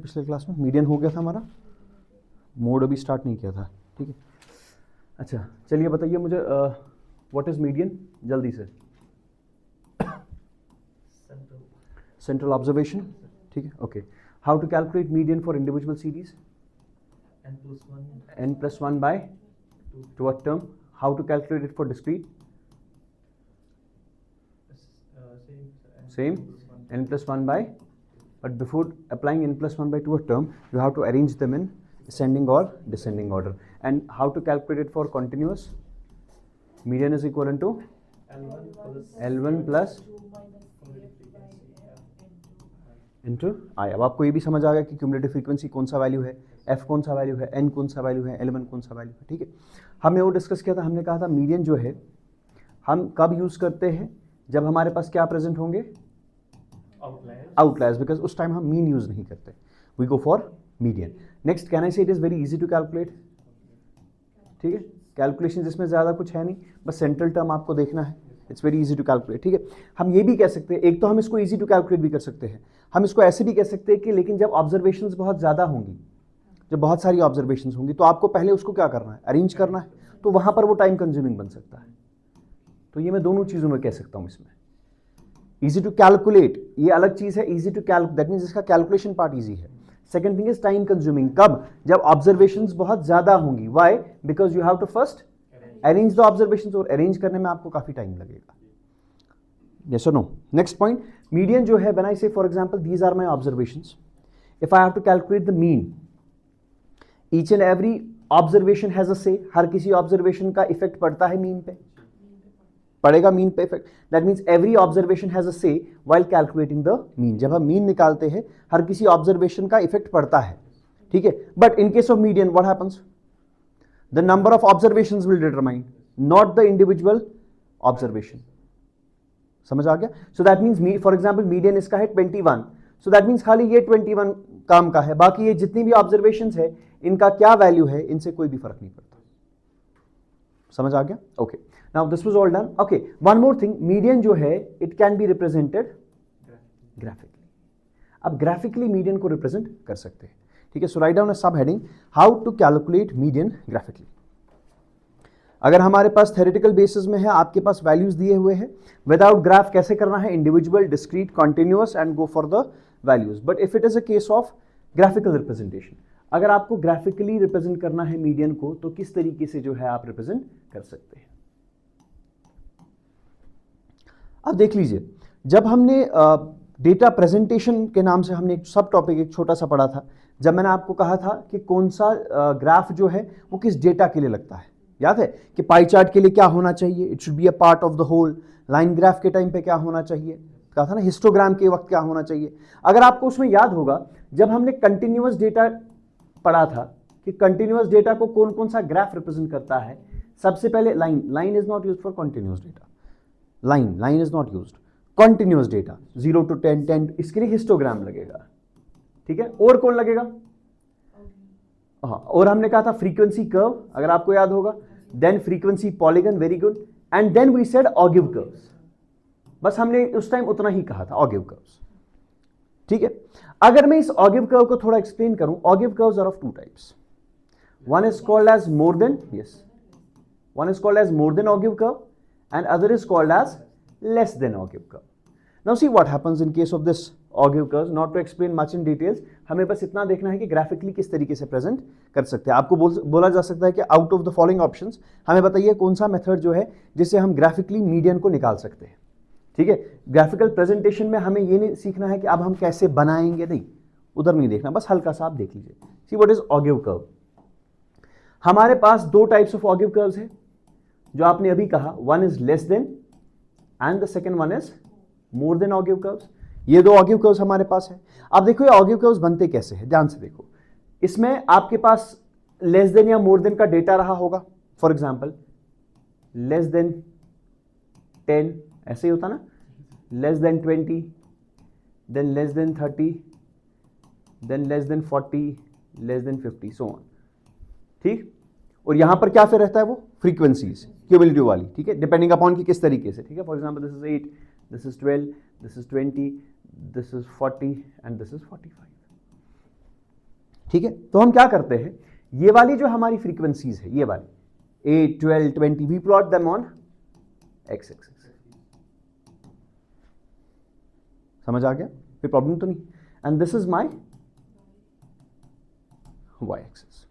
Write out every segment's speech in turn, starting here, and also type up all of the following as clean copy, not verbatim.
पिछले क्लास में मीडियन हो गया था हमारा, मोड अभी स्टार्ट नहीं किया था, ठीक है। अच्छा चलिए बताइए मुझे व्हाट इज मीडियन, जल्दी से। सेंट्रल ऑब्जर्वेशन, ठीक है, okay. How to calculate median for individual series? n+1 by to what term? How to calculate it for discrete? Same, n+1 by, but before applying n+1 by to a term, you have to arrange them in ascending or descending order. And how to calculate it for continuous? Median is equivalent to L1 plus into i. अब आपको ये भी समझ आ गया कि cumulative frequency कौन सा वैल्यू है, एफ कौन सा वैल्यू है, एन कौन सा वैल्यू है, L1 कौन सा वैल्यू है, ठीक है। हमने वो डिस्कस किया था, हमने कहा था मीडियन जो है हम कब यूज करते हैं, जब हमारे पास क्या प्रेजेंट होंगे, आउटलायर्स, बिकॉज उस टाइम हम मीन यूज नहीं करते, we go for median. Next, can I say it is very easy to calculate, ठीक है, कैलकुलेशन जिसमें ज़्यादा कुछ है नहीं, बस सेंट्रल टर्म आपको देखना है, it's very easy to calculate, ठीक है। हम ये भी कह सकते हैं, एक तो हम इसको इजी टू कैलकुलेट भी कर सकते हैं, हम इसको ऐसे भी कह सकते हैं कि लेकिन जब ऑब्जर्वेशंस बहुत ज़्यादा होंगी, जब बहुत सारी ऑब्जर्वेशंस होंगी, तो आपको पहले उसको क्या करना है, अरेंज करना है, तो वहाँ पर वो टाइम कंज्यूमिंग बन सकता है। तो ये मैं दोनों चीज़ों में कह सकता हूँ इसमें। ईजी टू कैलकुलेट ये अलग चीज़ है, easy to calculate that means इसका कैलकुलेशन पार्ट ईजी है। Second thing is time consuming, कब, जब ऑब्जर्वेशंस बहुत ज़्यादा होंगी, why, because you have to first arrange the observations, और अरेंज करने में आपको काफ़ी टाइम लगेगा। Yes or no? Next point, median जो है, when I say for example these are my observations, if I have to calculate the mean, each and every observation has a say, हर किसी observation का effect पड़ता है mean पे, पड़ेगा mean पे effect, that means every observation has a say while calculating the mean। जब हम mean निकालते हैं हर किसी observation का effect पड़ता है, ठीक है, but in case of median what happens, the number of observations will determine, not the individual observation। समझ आ गया? So that means for example median इसका है 21, सो दैट मीन्स खाली ये 21 काम का है, बाकी ये जितनी भी ऑब्जर्वेशंस है इनका क्या वैल्यू है, इनसे कोई भी फर्क नहीं पड़ता। समझ आ गया? Okay, now this was all done. Okay, one more thing, median जो है it can be represented graphically. अब ग्राफिकली मीडियन को रिप्रेजेंट कर सकते हैं, ठीक है। सो right down a subheading, how to calculate median graphically. अगर हमारे पास थ्योरेटिकल बेसिस में है, आपके पास वैल्यूज दिए हुए हैं, विदाउट ग्राफ कैसे करना है, individual, discrete, continuous and go for the values. But if it is a case of graphical representation, अगर आपको ग्राफिकली रिप्रेजेंट करना है मीडियन को, तो किस तरीके से जो है आप रिप्रेजेंट कर सकते हैं। अब देख लीजिए, जब हमने डेटा प्रेजेंटेशन के नाम से हमने एक सब टॉपिक एक छोटा सा पढ़ा था, जब मैंने आपको कहा था कि कौन सा ग्राफ जो है वो किस डेटा के लिए लगता है, याद है कि पाई चार्ट के लिए क्या होना चाहिए, it should be a part of the whole, line graph के टाइम पे क्या होना चाहिए, कहा था ना, हिस्टोग्राम के वक्त क्या होना चाहिए। अगर आपको उसमें याद होगा, जब हमने कंटिन्यूअस डेटा पढ़ा था कि कंटिन्यूअस डेटा को कौन कौन सा ग्राफ रिप्रेजेंट करता है, सबसे पहले line is not used for continuous data, line is not used. Continuous data 0 to 10 इसके लिए हिस्टोग्राम लगेगा, ठीक है। और कौन लगेगा, हाँ, और हमने कहा था फ्रीक्वेंसी कर्व, अगर आपको याद होगा, then frequency polygon, very good, and then we said ogive curves. बस हमने उस टाइम उतना ही कहा था, ऑगिव कर्व्स, ठीक है। अगर मैं इस ऑगिव कर्व को थोड़ा एक्सप्लेन करूं, ogive curves are of two types, one is called as more than, yes, one is called as more than ogive curve and other is called as less than ogive curve. Now see what happens in case of this ogive curves, not to explain much in details, हमें बस इतना देखना है कि graphically किस तरीके से present कर सकते हैं। आपको बोला जा सकता है कि out of the following options हमें बताइए कौन सा मेथड जो है जिससे हम ग्राफिकली मीडियन को निकाल सकते हैं, ठीक है। ग्राफिकल प्रेजेंटेशन में हमें ये नहीं सीखना है कि अब हम कैसे बनाएंगे, नहीं, उधर नहीं देखना, बस हल्का सा आप देख लीजिए। See what is ogive curve. हमारे पास दो टाइप्स ऑफ ऑगिव कर्व्स है, जो आपने अभी कहा, one is less than and the second one is more than ogive curves. ये दो ऑगिव कर्व्स हमारे पास है। अब देखो ये ऑगिव कर्व्स बनते कैसे हैं, ध्यान से देखो। इसमें आपके पास लेस देन या मोर देन का डेटा रहा होगा, फॉर एग्जांपल लेस देन 10, ऐसे ही होता ना, less than 20, than less than 30, than less than 40, less than 50, so on, ठीक। और यहां पर क्या फिर रहता है, वो फ्रीक्वेंसीज क्यूमुलेटिव वाली, ठीक है, डिपेंडिंग अपॉन कि किस तरीके से, ठीक है। For example this is 8, this is 12, this is 20, this is 40 and this is 45, ठीक है, तो हम क्या करते हैं, ये वाली जो हमारी फ्रीक्वेंसीज है, ये वाली 8, 12, 20, we plot them on X axis. समझ आ गया, कोई प्रॉब्लम तो नहीं? And this is my Y axis.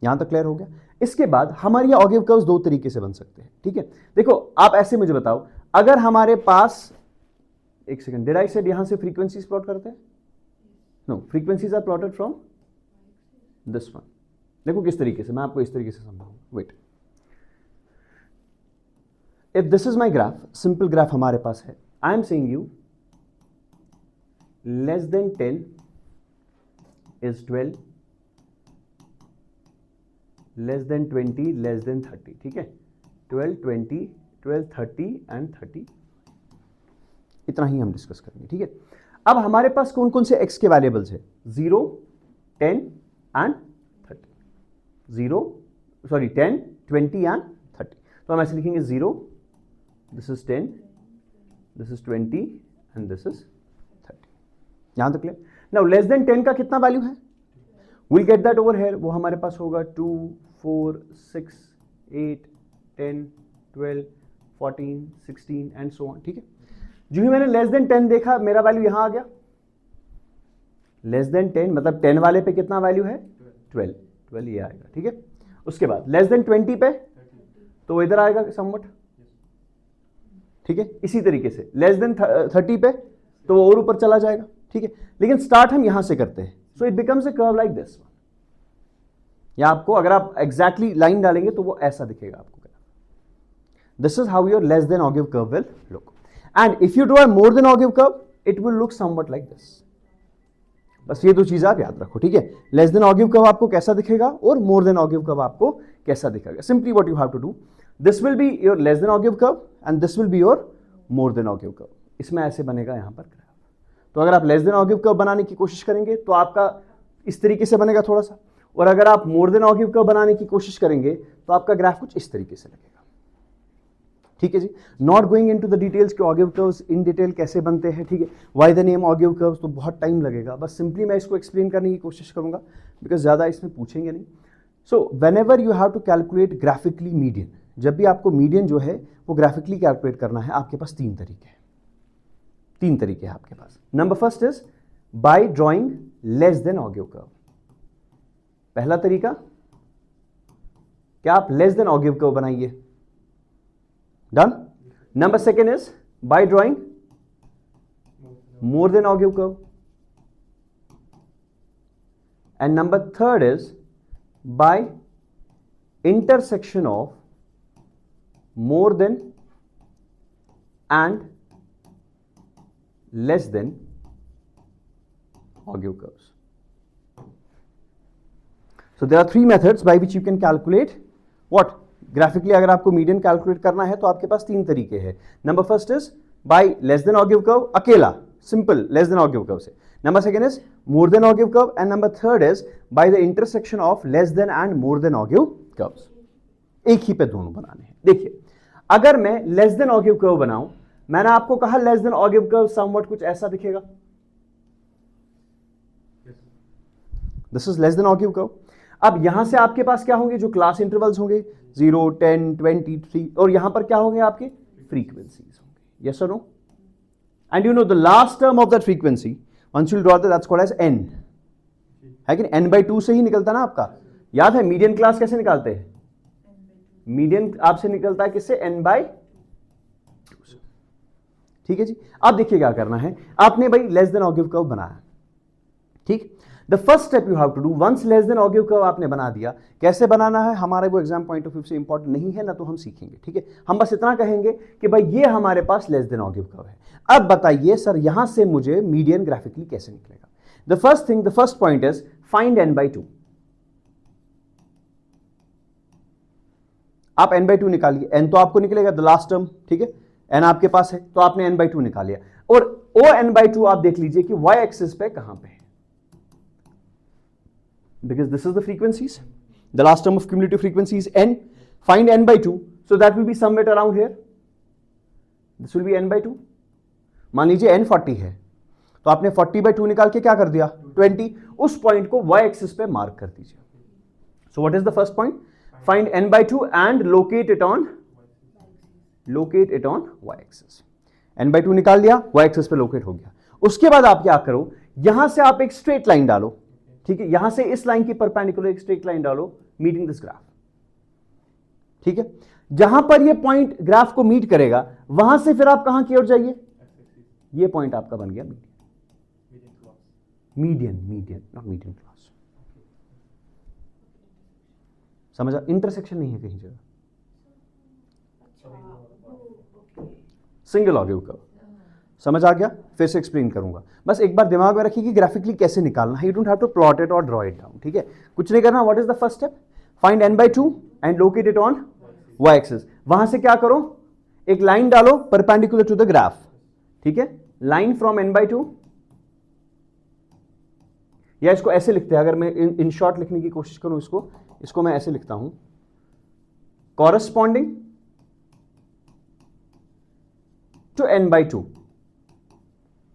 यहां तक क्लियर हो गया? इसके बाद हमारे ऑगिव कर्व्स दो तरीके से बन सकते हैं, ठीक है। देखो आप ऐसे मुझे बताओ, अगर हमारे पास, एक सेकंड, डिड आई सेड यहां से फ्रीक्वेंसीज प्लॉट करते हैं? No, frequencies are plotted from this one. देखो किस तरीके से, मैं आपको इस तरीके से समझाऊंगा। Wait, if this is my graph, simple graph हमारे पास है, I am saying you less than 10 is 12, less than 20, less than 30, ठीक है। 12, 20, 12, 30 एंड 30, इतना ही हम डिस्कस करेंगे, ठीक है। अब हमारे पास कौन कौन से x के वैरिएबल्स है? 0, 10 एंड 30। 10, 20 एंड 30। तो हम ऐसे लिखेंगे 0, this is 10, this is 20 and this is 30। यहां तक क्लियर? नाउ लेस देन 10 का कितना वैल्यू है? Will get that over here. वो हमारे पास होगा 2, 4, 6, 8, 10, 12, 14, 16 एंड सो ऑन, ठीक है। जो ही मैंने लेस देन 10 देखा, मेरा वैल्यू यहां आ गया। लेस देन 10 मतलब 10 वाले पे कितना वैल्यू है? 12, 12 ये आएगा, ठीक है। उसके बाद लेस देन 20 पे तो वो इधर आएगा समवट, ठीक है। इसी तरीके से लेस देन 30 पे तो वो और ऊपर चला जाएगा, ठीक है। लेकिन स्टार्ट हम यहां से करते हैं, so it becomes a curve like this. या आपको अगर आप एग्जैक्टली लाइन डालेंगे तो वो ऐसा दिखेगा आपको। This is how your less than ogive curve will look, and if you draw more than ogive curve it will look somewhat like this. बस ये दो चीजें आप याद रखो, ठीक है। लेस देन ऑगिव कर्व आपको कैसा दिखेगा और मोर देन ऑगिव कर्व आपको कैसा दिखेगा। Simply what you have to do, this will be your less than ogive curve and this will be your more than ogive curve. इसमें ऐसे बनेगा यहां पर ग्राफ। तो अगर आप लेस देन ऑगिव कर्व बनाने की कोशिश करेंगे तो आपका इस तरीके से बनेगा थोड़ा सा, और अगर आप मोर देन ऑगिव कर्व बनाने की कोशिश करेंगे तो आपका ग्राफ कुछ इस तरीके से लगेगा, ठीक है जी। Not going into the details कि ऑगिव कर्व्स इन डिटेल कैसे बनते हैं, ठीक है। व्हाई द नेम ऑगिव कर्व्स, तो बहुत टाइम लगेगा, बस सिंपली मैं इसको एक्सप्लेन करने की कोशिश करूंगा बिकॉज ज़्यादा इसमें पूछेंगे नहीं। So whenever you have to calculate graphically median, जब भी आपको मीडियन जो है वो ग्राफिकली कैलकुलेट करना है, आपके पास तीन तरीके हैं। तीन तरीके हैं आपके पास। Number first is by drawing less than ogive curve. पहला तरीका, क्या आप लेस देन ऑगिव कर्व बनाइए, done. Number second is by drawing more than ogive curve, and number third is by intersection of more than and less than ogive curves. So there are three methods by which you can calculate what? Graphically अगर आपको median calculate करना है तो आपके पास तीन तरीके हैं। Number first is by less than ogive curve, अकेला simple less than ogive curve से। Number second is more than ogive curve, and number third is by the intersection of less than and more than ogive curves. एक ही पे दोनों बनाने हैं। देखिए, अगर मैं लेस देन ऑगिव कर्व बनाऊं, मैंने आपको कहा less than ogive curve somewhat कुछ ऐसा दिखेगा, this is less than ogive curve. अब यहां से आपके पास क्या होंगे, जो क्लास इंटरवल्स होंगे 0, 10, 20, 3, और यहां पर क्या होंगे आपके फ्रीक्वेंसीज होंगे, यस और नो। And you know the last term of that frequency once you draw that's called as n, है कि n/2 से ही निकलता ना आपका। याद है मीडियन क्लास कैसे निकालते हैं? मीडियन आपसे निकलता है किससे? n/2 से, ठीक है जी। अब देखिए क्या करना है, आपने भाई लेस देन ऑगिव कर्व बनाया, ठीक। The first step you have to do, once less than ogive curve आपने बना दिया, कैसे बनाना है हमारे वो एग्जाम पॉइंट ऑफ व्यू से इंपॉर्टेंट नहीं है ना, तो हम सीखेंगे, ठीक है। हम बस इतना कहेंगे कि भाई ये हमारे पास लेस देन ऑगिव कर्व है। अब बताइए सर यहां से मुझे मीडियन ग्राफिकली कैसे निकलेगा। The first thing, the first point is find n/2। आप n/2 निकालिए, n तो आपको निकलेगा द लास्ट टर्म, ठीक है, n आपके पास है तो आपने n/2 निकाल लिया। और ओ n/2 आप देख लीजिए कि y एक्सिस पे कहां पे है, because this is the frequencies, the last term of cumulative frequency is n. Find n/2, so that will be somewhere around here, this will be n/2। मान लीजिए n 40 है तो आपने 40/2 निकाल के क्या कर दिया 20, उस पॉइंट को y एक्सिस पे मार्क कर दीजिए। So what is the first point? Find n/2 and locate it on y axis. n/2 निकाल लिया, y एक्सिस पे लोकेट हो गया। उसके बाद आप क्या करो, यहां से आप एक स्ट्रेट लाइन डालो, ठीक है, यहां से इस लाइन की परपेंडिकुलर एक स्ट्रेट लाइन डालो मीटिंग दिस ग्राफ, ठीक है। जहां पर ये पॉइंट ग्राफ को मीट करेगा वहां से फिर आप कहां की ओर जाइए, ये पॉइंट आपका बन गया मीडियन नॉट मीडियन क्लास। समझा? इंटरसेक्शन नहीं है कहीं जगह, सिंगल ऑगिव कर्व। समझ आ गया? फिर से एक्सप्लेन करूंगा, बस एक बार दिमाग में रखिए कि ग्राफिकली कैसे निकालना है। You don't have to plot it और ड्रॉ इट डाउन, ठीक है, कुछ नहीं करना। What is the first step? Find n/2 and locate it on y axis. वहां से क्या करो, एक लाइन डालो परपेंडिकुलर टू द ग्राफ, ठीक है, लाइन फ्रॉम n/2, या इसको ऐसे लिखते हैं, अगर मैं इन शॉर्ट लिखने की कोशिश करूं इसको मैं ऐसे लिखता हूं, corresponding to n/2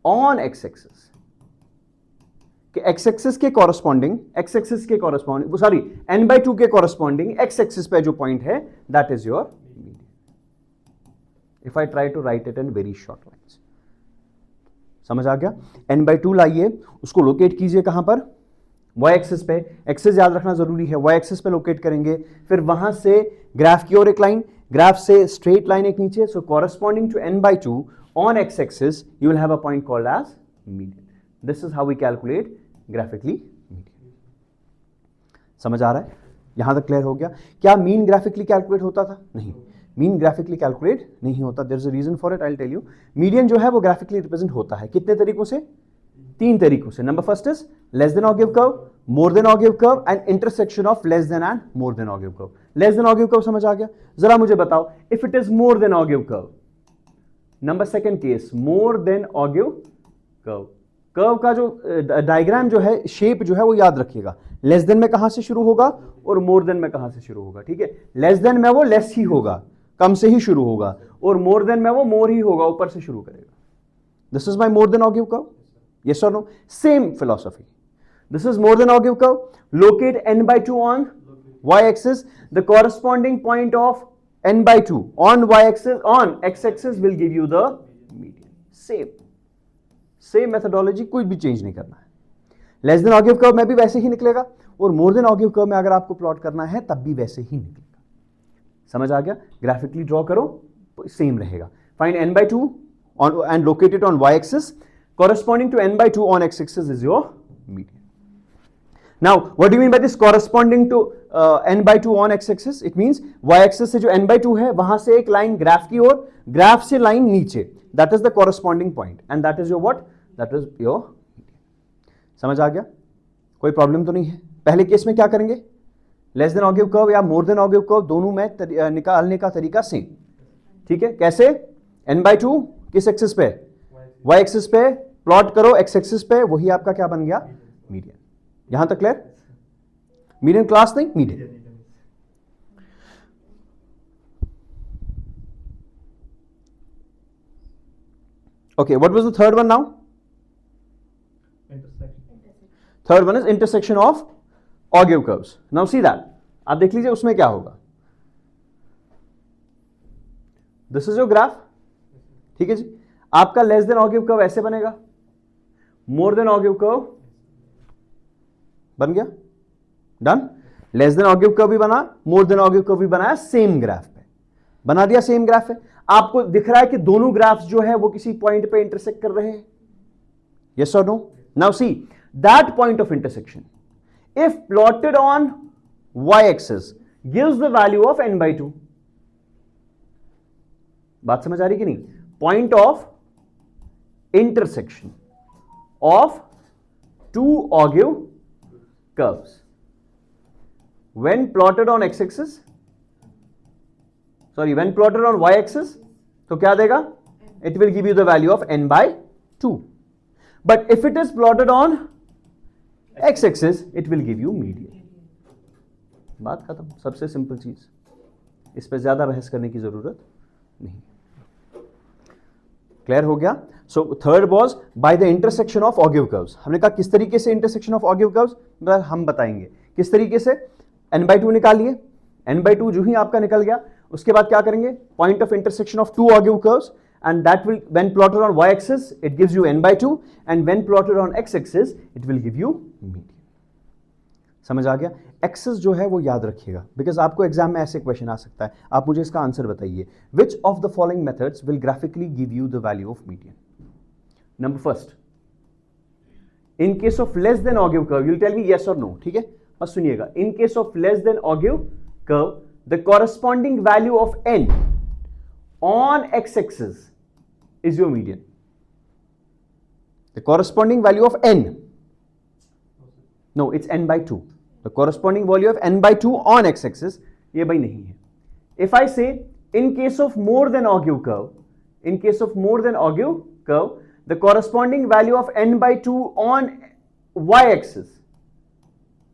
on x axis, कि x एक्सिस के कॉरस्पॉन्डिंग सॉरी n/2 के कॉरस्पॉन्डिंग x एक्सिस पे जो पॉइंट है that is your median. If I try to write it in very short lines, समझ आ गया? n/2 लाइए, उसको लोकेट कीजिए कहां पर, y एक्सिस पे। एक्सिस याद रखना जरूरी है, y एक्सिस पे लोकेट करेंगे, फिर वहां से ग्राफ की ओर एक लाइन, ग्राफ से स्ट्रेट लाइन एक नीचे। So corresponding to n/2 on x axis you will have a point called as median. This is how we calculate graphically median. समझ आ रहा है? यहां तक क्लियर हो गया? क्या मीन ग्राफिकली कैलकुलेट होता था? नहीं, मीन ग्राफिकली कैलकुलेट नहीं होता। There is a reason for it, I will tell you. Median जो है वो ग्राफिकली रिप्रेजेंट होता है कितने तरीकों से? 3 तरीकों से। Number first is less than ogive curve, more than ogive curve and intersection of less than and more than ogive curve. Less than ogive curve समझ आ गया? जरा मुझे बताओ, if it is more than ogive curve, number second case more than ogive curve. Curve का जो diagram जो है, शेप जो है वो याद रखिएगा, लेस देन में कहां से शुरू होगा और मोर देन में कहां से शुरू होगा, ठीक है। लेस देन में वो लेस ही होगा, कम से ही शुरू होगा, और मोर देन में वो मोर ही होगा, ऊपर से शुरू करेगा। This is my more than ogive curve, yes और no? Same philosophy, this is more than ogive curve, locate n/2 on y axis, the corresponding point of n/2 on y axis, on x axis will give you the median. Same methodology, कोई भी change नहीं करना है। Less than ogive curve में भी वैसे ही निकलेगा, और मोर देन ऑगिव कर्व में अगर आपको प्लॉट करना है तब भी वैसे ही निकलेगा। समझ आ गया? ग्राफिकली ड्रॉ करो, सेम रहेगा। Find n/2 and locate it on y axis, corresponding to n/2 on x axis is your median. Now, what do you mean by this corresponding to n/2 on x axis? It means y axis से जो n/2 है वहां से एक line graph की ओर, graph से line नीचे, that is the corresponding point, and that is your what? That is your median. समझ आ गया? कोई प्रॉब्लम तो नहीं है? पहले केस में क्या करेंगे? लेस देन ऑगिव कर्व या मोर देन ऑगिव कर्व, दोनों में निकालने का तरीका सेम, ठीक है। कैसे? n/2 किस एक्सिस पे? y एक्सिस पे प्लॉट करो, x एक्सिस पे, वही आपका क्या बन गया? मीडियन। यहां तक क्लियर? मीडियन क्लास नहीं, median. Okay, what was the third one now? Third one is intersection of ogive curves. Now see that, आप देख लीजिए उसमें क्या होगा। दिस इज योर ग्राफ, ठीक है जी। आपका लेस देन ऑगिव कर्व ऐसे बनेगा, मोर देन ऑगिव कर्व बन गया, done. Less than ogive curve भी बना, मोर देन ऑगिव कर्व भी बनाया, सेम ग्राफ पे बना दिया, सेम ग्राफ है। आपको दिख रहा है कि दोनों ग्राफ्स जो है वो किसी पॉइंट पे इंटरसेक्ट कर रहे हैं, यस और नो? Now see that point of intersection if plotted on y-axis gives the value of n/2. बात समझ आ रही कि नहीं? Point of intersection of two ऑगिव curves when plotted on x-axis, sorry, when plotted on y-axis, तो क्या देगा? It will give you the value of n/2. But if it is plotted on x axis, it will give you median. बात खत्म, सबसे simple चीज, इस पे ज्यादा बहस करने की जरूरत नहीं। क्लियर हो गया? So third was by the intersection of ogive curves. हमने कहा किस तरीके से इंटरसेक्शन ऑफ ऑगिव कर्व्स, हम बताएंगे किस तरीके से। n/2 निकालिए, n/2 जो ही आपका निकल गया, उसके बाद क्या करेंगे, point of intersection of two ogive curves, and that will, when plotted on y-axis it gives you n/2, and when plotted on x-axis it will give you median। समझ आ गया? एक्सेस जो है वो याद रखिएगा, बिकॉज आपको एग्जाम में ऐसे क्वेश्चन आ सकता है। आप मुझे इसका आंसर बताइए, which of the following methods will graphically give you the value of median. Number first, in case of less than ogive curve, you will tell me yes और नो, ठीक है? बस सुनिएगा, in case of less than ogive curve the corresponding value of n on x-axis is your median. The corresponding value of n, no, it's n/2. The corresponding value of n/2 on x-axis, ये भाई नहीं है। If I say in case of more than ogive curve, in case of more than ogive curve, the corresponding value of n/2 on y-axis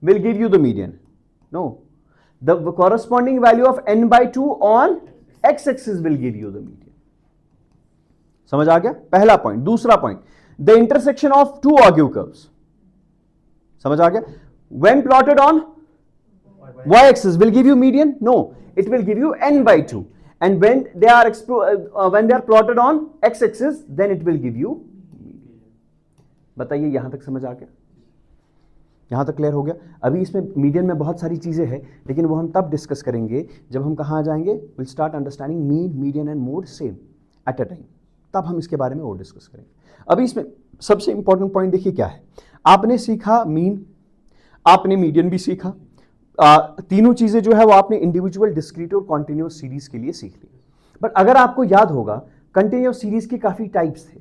will give you the median. No, the corresponding value of n/2 on x-axis will give you the median. समझ आ गया? पहला point. दूसरा point, the intersection of two ogive curves, समझ आ गया? When plotted on y-axis will give you median? No, it will give you n/2, and when they are plotted on x-axis, then it will give you median. बताइए, यहां तक समझ आ गया? यहां तक क्लियर हो गया? अभी इसमें मीडियन में बहुत सारी चीजें हैं, लेकिन वो हम तब डिस्कस करेंगे जब हम कहां जाएंगे, will start understanding mean, median and mode same at a time, तब हम इसके बारे में और डिस्कस करेंगे। अभी इसमें सबसे इंपॉर्टेंट पॉइंट देखिए क्या है। आपने सीखा मीन, आपने मीडियन भी सीखा, तीनों चीजें जो है वो आपने इंडिविजुअल, डिस्क्रीट और कॉन्टिन्यूअस सीरीज के लिए सीख ली। बट अगर आपको याद होगा, कंटिन्यूअस सीरीज की काफी टाइप्स थे,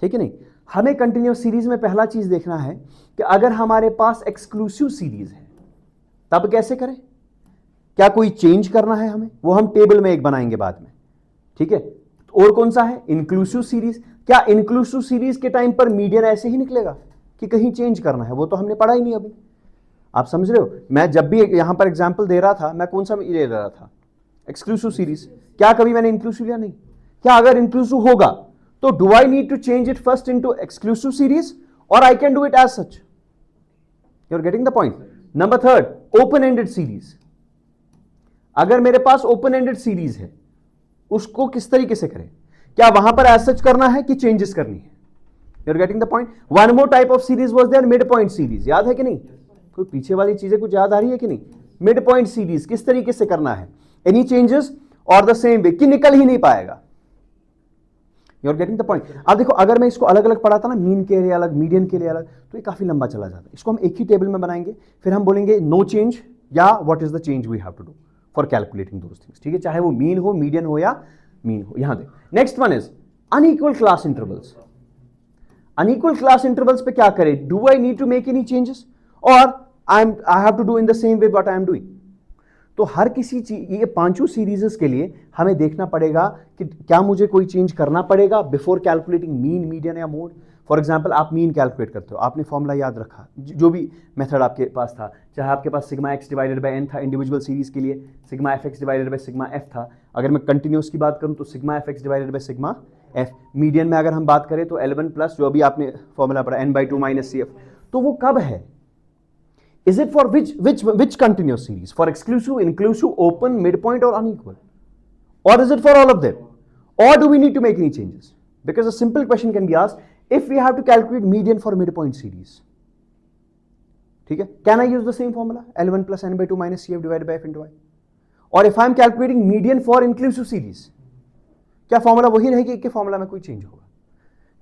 ठीक है नहीं? हमें कंटिन्यूअस सीरीज में पहला चीज देखना है कि अगर हमारे पास एक्सक्लूसिव सीरीज है तब कैसे करें, क्या कोई चेंज करना है हमें, वो हम टेबल में एक बनाएंगे बाद में, ठीक है? और कौन सा है, इंक्लूसिव सीरीज। क्या इंक्लूसिव सीरीज के टाइम पर मीडियन ऐसे ही निकलेगा कि कहीं चेंज करना है? वो तो हमने पढ़ा ही नहीं अभी। आप समझ रहे हो? मैं जब भी यहां पर एग्जांपल दे रहा था, मैं कौन सा ले रहा था, एक्सक्लूसिव सीरीज। क्या कभी मैंने इंक्लूसिव लिया? नहीं। क्या अगर इंक्लूसिव होगा तो do I need to change it first into exclusive series, और I can do it as such? You are getting the point? Number third, open ended series. अगर मेरे पास ओपन एंडेड सीरीज है, उसको किस तरीके से करें? क्या वहां पर एज सच करना है कि चेंजेस करनी है? You are getting the point? One more type of series was there, mid point series. याद है कि नहीं? कोई पीछे वाली चीजें कुछ याद आ रही है कि नहीं? मिड पॉइंट सीरीज किस तरीके से करना है? एनी चेंजेस और द सेम वे, कि निकल ही नहीं पाएगा। You are getting the point? अब देखो, अगर मैं इसको अलग अलग पढ़ाता ना, मीन के लिए अलग, मीडियन के लिए अलग, तो ये काफी लंबा चला जाता है। इसको हम एक ही टेबल में बनाएंगे, फिर हम बोलेंगे नो चेंज या what is the change we have to do for calculating those things, ठीक है? चाहे वो मीन हो, मीडियन हो या मीन हो। यहां देखो, next one is unequal class intervals. Unequal class intervals पे क्या करें? Do I need to make any changes और I have to do in the same way what I am doing? तो हर किसी चीज, ये पांचों सीरीजेस के लिए हमें देखना पड़ेगा कि क्या मुझे कोई चेंज करना पड़ेगा बिफोर कैलकुलेटिंग मीन, मीडियन या मोड। फॉर एग्जाम्पल, आप मीन कैलकुलेट करते हो, आपने फॉर्मूला याद रखा, जो भी मेथड आपके पास था, चाहे आपके पास sigma x divided by n था इंडिविजुअल सीरीज के लिए, sigma f x divided by sigma f था। अगर मैं कंटिन्यूस की बात करूं तो sigma f x divided by sigma f. Median में अगर हम बात करें तो L1 प्लस, जो अभी आपने फॉर्मूला पढ़ा, n/2 माइनस सी एफ। तो वो कब है? Is it for which continuous series? For exclusive, inclusive, open, midpoint, or unequal? Or is it for all of them? Or do we need to make any changes? Because a simple question can be asked, if we have to calculate median for midpoint series, ठीक है? Can I use the same formula? L1 plus n/2 minus CF divided by F into I? Or if I am calculating median for inclusive series, क्या formula वही रहेगी कि formula में कोई change होगा?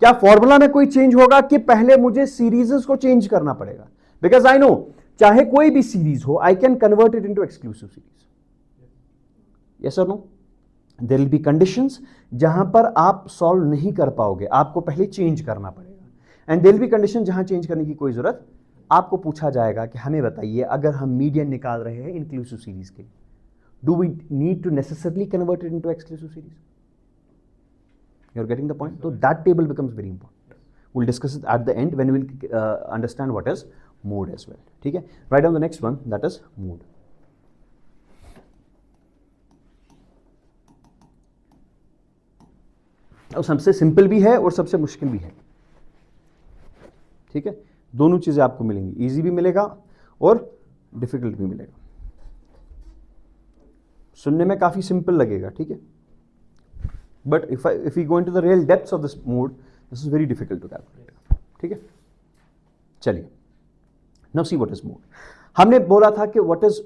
क्या फॉर्मूला में कोई चेंज होगा कि पहले मुझे सीरीजेस को चेंज करना पड़ेगा? बिकॉज आई नो, चाहे कोई भी सीरीज हो, I can convert it into exclusive series. Yes और no? There will be conditions जहां पर आप सॉल्व नहीं कर पाओगे, आपको पहले चेंज करना पड़ेगा। And there will be condition जहां चेंज करने की कोई जरूरत, आपको पूछा जाएगा कि हमें बताइए, अगर हम मीडियन निकाल रहे हैं इंक्लूसिव सीरीज के, do we need to necessarily convert it into exclusive series? You are getting the point? So that table becomes very important. We'll discuss it at the end when we'll understand what is mode as well. ठीक है? Write down the next one, that is mode. और सबसे simple भी है और सबसे मुश्किल भी है, ठीक है, दोनों चीजें आपको मिलेंगी, इजी भी मिलेगा और डिफिकल्ट भी मिलेगा। सुनने में काफी सिंपल लगेगा, ठीक है, but if you go into the real depths of this mode, this is very difficult to calculate, ठीक है। चलिए, now see what is mode. हमने बोला था कि व्हाट इज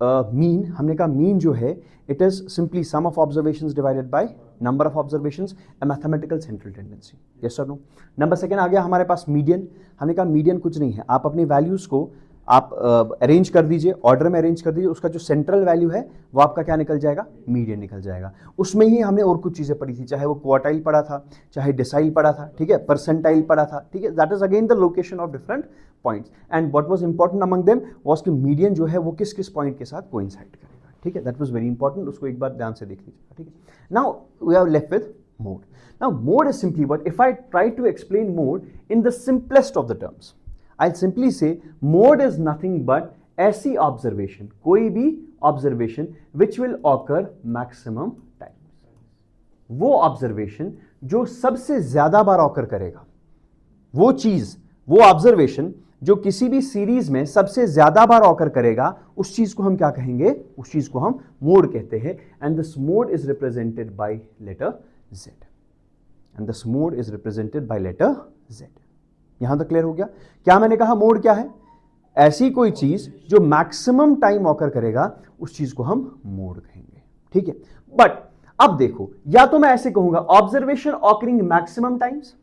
मीन, हमने कहा मीन जो है it is simply some of observations divided by number of observations, A mathematical central tendency, yes और नो। नंबर सेकंड आ गया हमारे पास मीडियन। हमने कहा मीडियन कुछ नहीं है, आप अपनी वैल्यूज को आप अरेंज कर दीजिए, ऑर्डर में अरेंज कर दीजिए, उसका जो सेंट्रल वैल्यू है वो आपका क्या निकल जाएगा, मीडियन निकल जाएगा। उसमें ही हमने और कुछ चीजें पढ़ी थी, चाहे वो क्वार्टाइल पढ़ा था, चाहे डिसाइल पढ़ा था, ठीक है, परसेंटाइल पढ़ा था, ठीक है, that is again the location of different points and what was important among them was कि मीडियन जो है वो किस किस पॉइंट के साथ कोइंसाइड करेगा, ठीक है, दैट वाज वेरी इंपॉर्टेंट, उसको एक बार ध्यान से देख लीजिएगा, ठीक है। Now we are left with mode. Now mode is simply what, if I try to explain mode in the simplest of the terms, I'll simply say mode is nothing but ऐसी observation, कोई भी observation which will occur maximum times, वो observation जो सबसे ज्यादा बार occur करेगा, वो चीज, वो ऑब्जर्वेशन जो किसी भी सीरीज में सबसे ज्यादा बार ऑकर करेगा, उस चीज को हम क्या कहेंगे, उस चीज को हम मोड कहते हैं। And this mode is represented by letter Z, and this mode is represented by letter Z। यहां तक क्लियर हो गया? क्या मैंने कहा, मोड क्या है, ऐसी कोई चीज जो मैक्सिमम टाइम ऑकर करेगा, उस चीज को हम मोड कहेंगे, ठीक है। बट अब देखो, या तो मैं ऐसे कहूंगा observation occurring maximum times,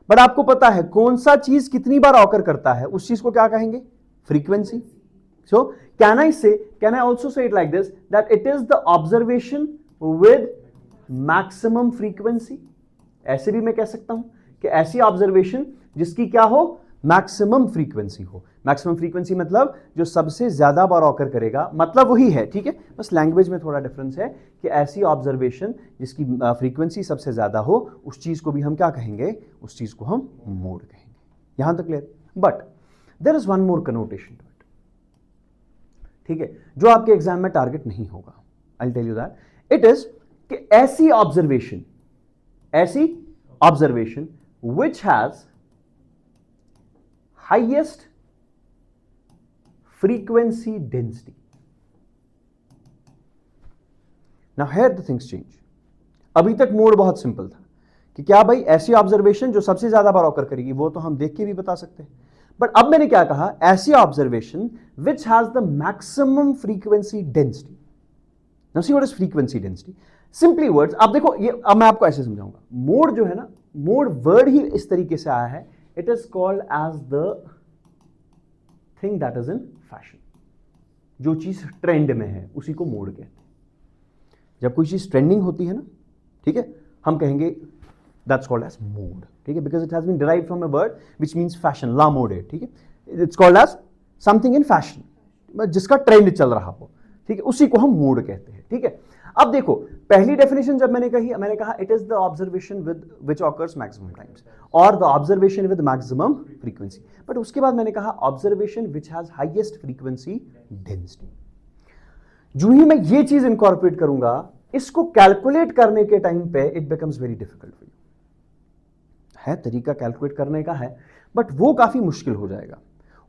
but आपको पता है कौन सा चीज कितनी बार ऑकर करता है, उस चीज को क्या कहेंगे, frequency. So can I also say it like this, that it is the observation with maximum frequency. ऐसे भी मैं कह सकता हूं कि ऐसी ऑब्जर्वेशन जिसकी क्या हो, मैक्सिमम फ्रीक्वेंसी हो। मैक्सिमम फ्रीक्वेंसी मतलब जो सबसे ज्यादा बार ऑकर करेगा, मतलब वही है, ठीक है, बस लैंग्वेज में थोड़ा डिफरेंस है कि ऐसी ऑब्जर्वेशन जिसकी फ्रीक्वेंसी सबसे ज्यादा हो, उस चीज को भी हम क्या कहेंगे, उस चीज को हम मोड कहेंगे। यहां तक clear? But there is one more connotation to it, ठीक है, जो आपके एग्जाम में टारगेट नहीं होगा। I will tell you that it is कि ऐसी observation which has highest frequency density. Now here the things change. अभी तक मोड बहुत सिंपल था कि क्या भाई, ऐसी ऑब्जर्वेशन जो सबसे ज्यादा बार ऑकर करेगी, वो तो हम देख के भी बता सकते हैं। बट अब मैंने क्या कहा, ऐसी observation which has the maximum frequency density. Now see what is frequency density, simply words. अब देखो, ये अब मैं आपको ऐसे समझाऊंगा। मोड जो है ना, मोड वर्ड ही इस तरीके से आया है, it is called as the thing that is in fashion. जो चीज ट्रेंड में है उसी को मोड कहते हैं। जब कोई चीज ट्रेंडिंग होती है ना, ठीक है, हम कहेंगे दैट्स कॉल्ड एज मोड, ठीक है, because it has been derived from a word which means fashion, la mode है, ठीक है, it's called as something in fashion, जिसका ट्रेंड चल रहा हो, ठीक है, उसी को हम मोड कहते हैं, ठीक है। अब देखो, पहली डेफिनेशन जब मैंने कहा it is the observation with which occurs maximum times, और the observation with maximum frequency. But उसके बाद मैंने कहा observation which has highest frequency density. जो ही मैं ये चीज इंकॉर्पोरेट करूंगा, इसको कैलकुलेट करने के टाइम पे it becomes very difficult for you. है तरीका कैलकुलेट करने का है, बट वो काफी मुश्किल हो जाएगा,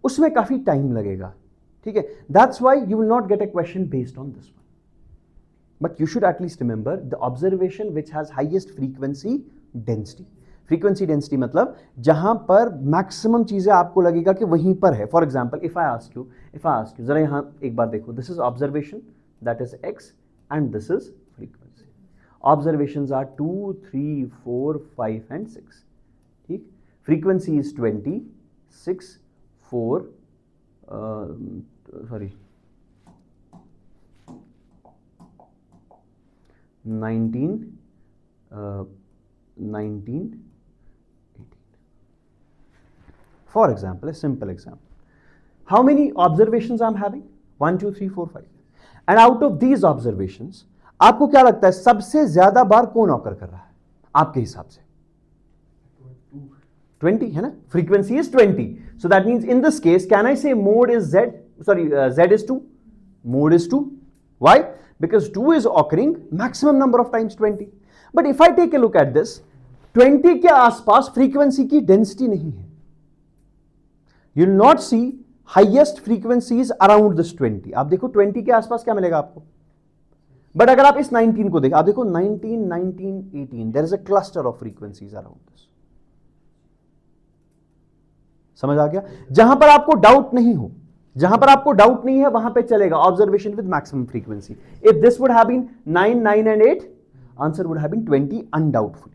उसमें काफी टाइम लगेगा, ठीक है। That's why you will not get a question based on this one, but you should at least remember the observation which has highest frequency density. Frequency density मतलब जहां पर मैक्सिमम चीजें आपको लगेगा कि वहीं पर है। For example, if I ask you जरा यहां एक बार देखो, this is observation that is x and this is frequency. Observations are 2, 3, 4, 5 and 6, ठीक। Frequency is 20, 6, 4 sorry 19, 18. For example, a simple example. How many observations I'm having? 1, 2, 3, 4, 5. And out of these observations, आपको क्या लगता है सबसे ज्यादा बार कौन occur कर रहा है आपके हिसाब से? 20 है ना? Frequency is 20. So that means in this case, can I say mode is Z? Sorry, Z is 2. Mode is 2. Why? Because 2 is occurring maximum number of times 20. But if I take a look at this, 20 के आसपास frequency की density नहीं है। You will not see highest frequencies around this 20। आप देखो 20 के आसपास क्या मिलेगा आपको, बट अगर आप इस 19 को देखो, आप देखो 19, 19, 18, there is a cluster of frequencies around this. समझ आ गया? जहां पर आपको डाउट नहीं हो, जहां पर आपको डाउट नहीं है वहां पे चलेगा observation with maximum frequency. If this would have been 9, 9 and 8, answer would have been 20 undoubtedly.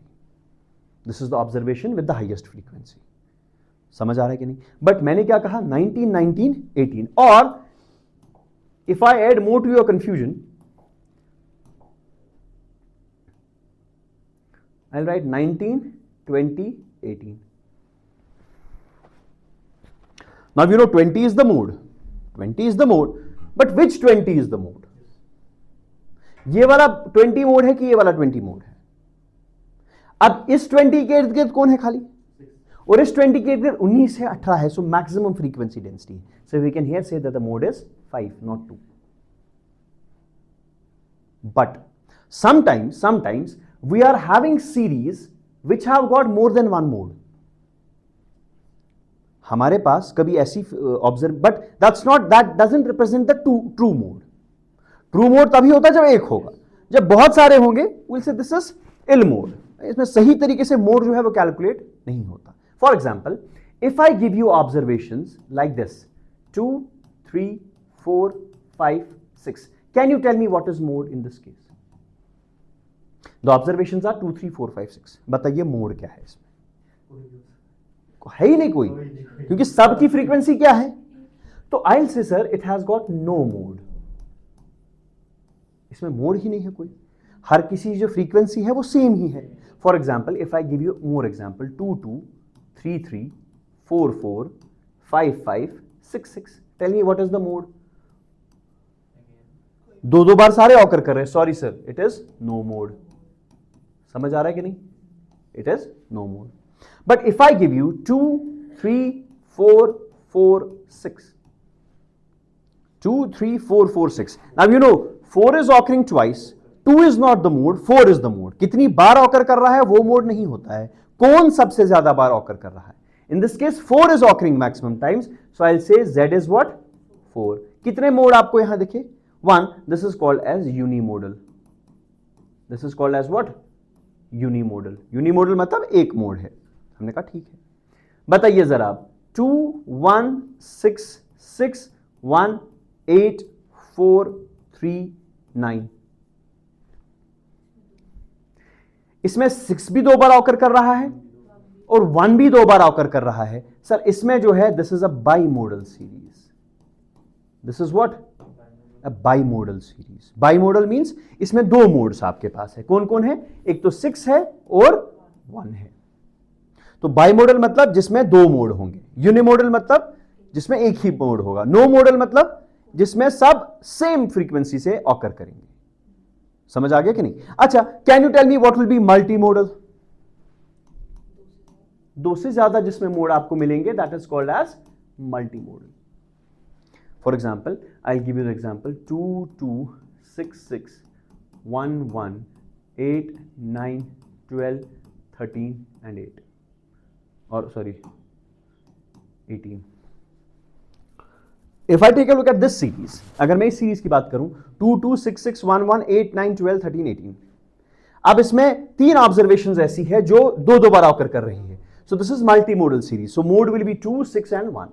This is the observation with the highest frequency. समझ आ रहा है कि नहीं? बट मैंने क्या कहा, 19, 19, 18। और if I add more to your confusion, I'll write 19, 20, 18. Now you know 20 is the mode. 20 is the mode. But which 20 is the mode? ये वाला 20 मोड है कि ये वाला 20 मोड है? अब इस 20 के इर्द गिर्द कौन है खाली? और इस 20 के इर्द गिर्द 19 है, 18 है, so maximum frequency density. So we can here say that the mode is 5, not 2. But sometimes we are having series which have got more than one mode. हमारे पास कभी ऐसी observe, but that doesn't represent the true mode. True mode तभी होता है जब एक होगा, जब बहुत सारे होंगे we'll say this is ill mode. इसमें सही तरीके से मोड जो है वो कैलकुलेट नहीं होता। For example, if I give you observations like this 2, 3, 4, 5, 6, can you tell me what is mode in this case? The observations are 2, 3, 4, 5, 6। बताइए मोड क्या है इसमें? है ही नहीं कोई, क्योंकि सबकी फ्रीक्वेंसी क्या है? तो I will say sir it has got no mode. इसमें मोड ही नहीं है कोई, हर किसी जो फ्रीक्वेंसी है वो सेम ही है। For example, if I give you more example, 2, 2, 3, 3, 4, 4, 5, 5, 6, 6, tell me what is the mode? दो बार सारे ऑकर कर रहे हैं, sorry sir it is no mode. समझ आ रहा है कि नहीं? It is no mode. But if I give you 2, 3, 4, 4, 6, 2, 3, 4, 4, 6, now you know 4 is occurring twice, 2 is not the mode, 4 is the mode. कितनी बार ऑकर कर रहा है वो मोड नहीं होता है, कौन सबसे ज्यादा बार ऑकर कर रहा है? इन this case 4 is occurring maximum times, so I'll say Z is what? 4. कितने मोड आपको यहां दिखे? 1. This is called as unimodal. This is called as what? Unimodal. Unimodal मतलब एक मोड है। हमने कहा ठीक है। बताइए जरा आप, 2, 1, 6, 6, 1, 8, 4, 3, 9, इसमें 6 भी 2 बार ऑकर कर रहा है और 1 भी 2 बार ऑकर कर रहा है। सर इसमें जो है this is a bimodal series. This is what? A bimodal series. Bimodal means इसमें 2 मोड्स आपके पास है। कौन कौन है? एक तो 6 है और 1 है। तो बाइमोडल मतलब जिसमें 2 मोड होंगे। यूनिमोडल मतलब जिसमें एक ही मोड होगा। नो मोडल मतलब जिसमें सब सेम फ्रीक्वेंसी से ऑकर करेंगे। समझ आ गया कि नहीं? अच्छा, can you tell me what will be multimodal? 2 से ज्यादा जिसमें मोड आपको मिलेंगे, that is called as multimodal. For example, I give you the example 2, 2, 6, 6, 1, 1, 8, 9, 12, 13 and 8, or sorry 18. If I take a look at this series, अगर मैं इस series की बात करूं 2, 2, 6, 6, 1, 1, 8, 9, 12, 13, 18, अब इसमें 3 ऑब्जर्वेशंस ऐसी है जो 2 बार ऑकर कर रही है। So this is multi modal series. So mode will be 2, 6 and 1.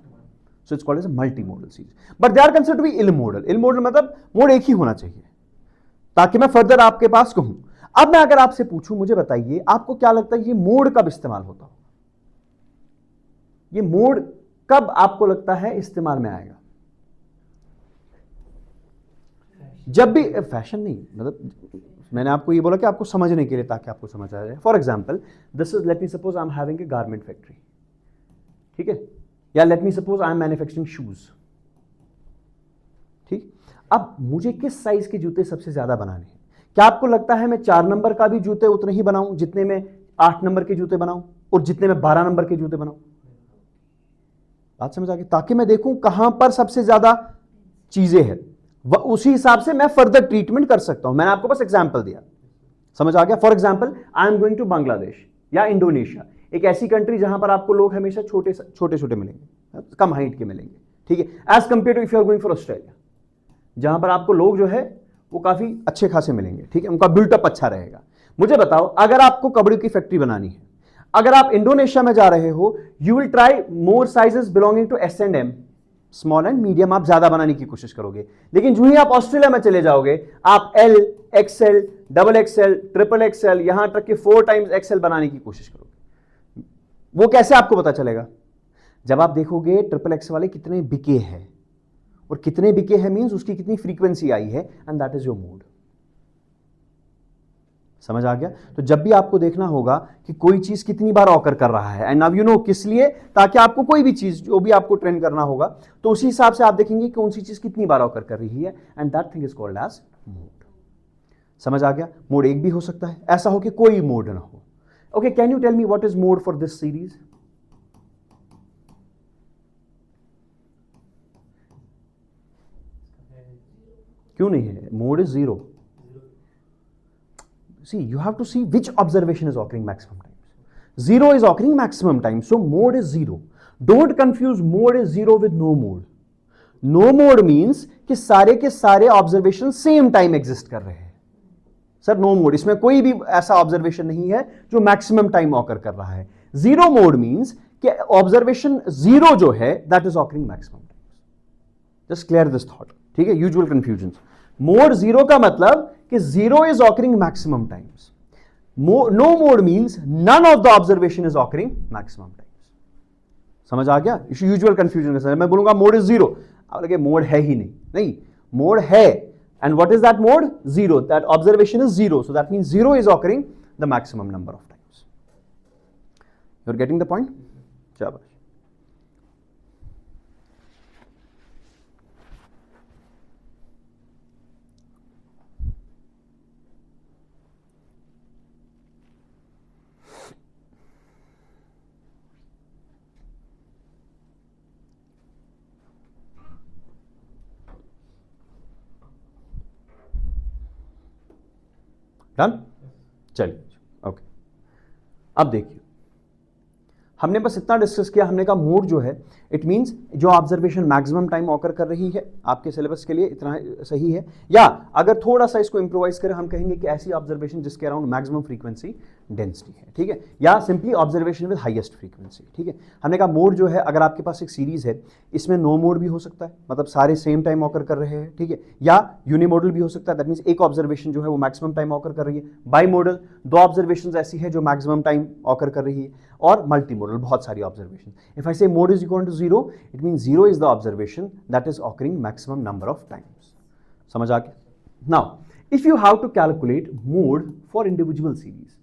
So it's called as a multimodal series. But they are considered to be ill modal. Ill modal मतलब मोड एक ही होना चाहिए ताकि मैं फर्दर आपके पास कहूं। अब मैं अगर आपसे पूछूं, मुझे बताइए आपको क्या लगता है ये मोड कब इस्तेमाल होता होगा? ये मोड कब आपको लगता है इस्तेमाल में आएगा? जब भी फैशन नहीं, मतलब मैंने आपको ये बोला कि आपको समझने के लिए, ताकि आपको समझ आ जाए। For example, this is, let me suppose I am having a garment factory, ठीक है, या let me suppose I am manufacturing shoes, ठीक। अब मुझे किस साइज के जूते सबसे ज्यादा बनाने हैं? क्या आपको लगता है मैं 4 नंबर का भी जूते उतने ही बनाऊं जितने में 8 नंबर के जूते बनाऊं और जितने में 12 नंबर के जूते बनाऊं? बात समझ आ गई? ताकि मैं देखूं कहां पर सबसे ज्यादा चीजें हैं, उसी हिसाब से मैं फर्दर ट्रीटमेंट कर सकता हूं। मैंने आपको बस एग्जाम्पल दिया, समझ आ गया? For example, I am going to Bangladesh, या इंडोनेशिया, एक ऐसी कंट्री जहां पर आपको लोग हमेशा छोटे छोटे मिलेंगे, कम हाइट के मिलेंगे, ठीक है, as compare to if you are going for Australia, जहां पर आपको लोग जो है वो काफी अच्छे खासे मिलेंगे, ठीक है, उनका बिल्टअप अच्छा रहेगा। मुझे बताओ, अगर आपको कपड़े की फैक्ट्री बनानी है, अगर आप इंडोनेशिया में जा रहे हो, you will try more sizes belonging to S&M, small and medium आप ज्यादा बनाने की कोशिश करोगे। लेकिन जो ही आप ऑस्ट्रेलिया में चले जाओगे, आप L, XL, XXL, XXL, यहां तक कि 4 टाइम्स XL बनाने की कोशिश करोगे। वो कैसे आपको पता चलेगा? जब आप देखोगे XXX वाले कितने बिके हैं, और कितने बिके हैं मींस उसकी कितनी फ्रीक्वेंसी आई है, and that is your mode. समझ आ गया? तो जब भी आपको देखना होगा कि कोई चीज कितनी बार ऑकर कर रहा है, एंड नाउ यू नो किस लिए, ताकि आपको कोई भी चीज जो भी आपको ट्रेन करना होगा, तो उसी हिसाब से आप देखेंगे कौन सी चीज कितनी बार ऑकर कर रही है, and that thing is called as mode. समझ आ गया? मोड एक भी हो सकता है, ऐसा हो कि कोई मोड ना हो। Okay, can you tell me what is mode for this series? क्यों नहीं है? Mode is 0। See, you have to see which observation is occurring maximum times. 0 is occurring maximum time, so mode is 0. Don't confuse mode is 0 with no mode. No mode means कि सारे के सारे observation same time exist कर रहे हैं। Sir no mode, इसमें कोई भी ऐसा ऑब्जर्वेशन नहीं है जो मैक्सिमम टाइम ऑकर कर रहा है। 0 मोड मींस कि ऑब्जर्वेशन 0 जो है that is occurring maximum times. Just clear this thought, ठीक है? Usual confusion. मोड 0 का मतलब कि 0 is occurring maximum times. No mode means none of the observation is occurring maximum times. समझ आ गया? यूजुअल कंफ्यूजन के साथ मैं बोलूंगा मोड इज 0, आप लगे मोड है ही नहीं, मोड है, and what is that mode? 0, that observation is 0, so that means 0 is occurring the maximum number of times. You are getting the point? शाबाश। डन? चलिए, ओके। अब देखिए, हमने बस इतना डिस्कस किया, हमने कहा मोड जो है इट मींस जो ऑब्जर्वेशन मैक्सिमम टाइम ऑकर कर रही है, आपके सिलेबस के लिए इतना सही है। या अगर थोड़ा सा इसको इंप्रोवाइज करें, हम कहेंगे कि ऐसी ऑब्जर्वेशन जिसके अराउंड मैक्सिमम फ्रीक्वेंसी डेंसिटी है, ठीक है, या simply observation with highest frequency, ठीक है। हमने कहा मोड जो है, अगर आपके पास एक सीरीज है, इसमें नो मोड भी हो सकता है, मतलब सारे सेम टाइम ऑकर कर रहे हैं, ठीक है, या यूनिमोडल भी हो सकता है, दैट मींस एक ऑब्जर्वेशन जो है वो मैक्सिमम टाइम ऑकर कर रही है। बाई मॉडल, 2 ऑब्जर्वेशन ऐसी है जो मैक्सिमम टाइम ऑकर कर रही है, और मल्टी मॉडल, बहुत सारी observation. If I say mode is equal to 0, it means 0 is the observation that is occurring maximum number of times. समझ आ गया? Now if you have to calculate mode for individual series,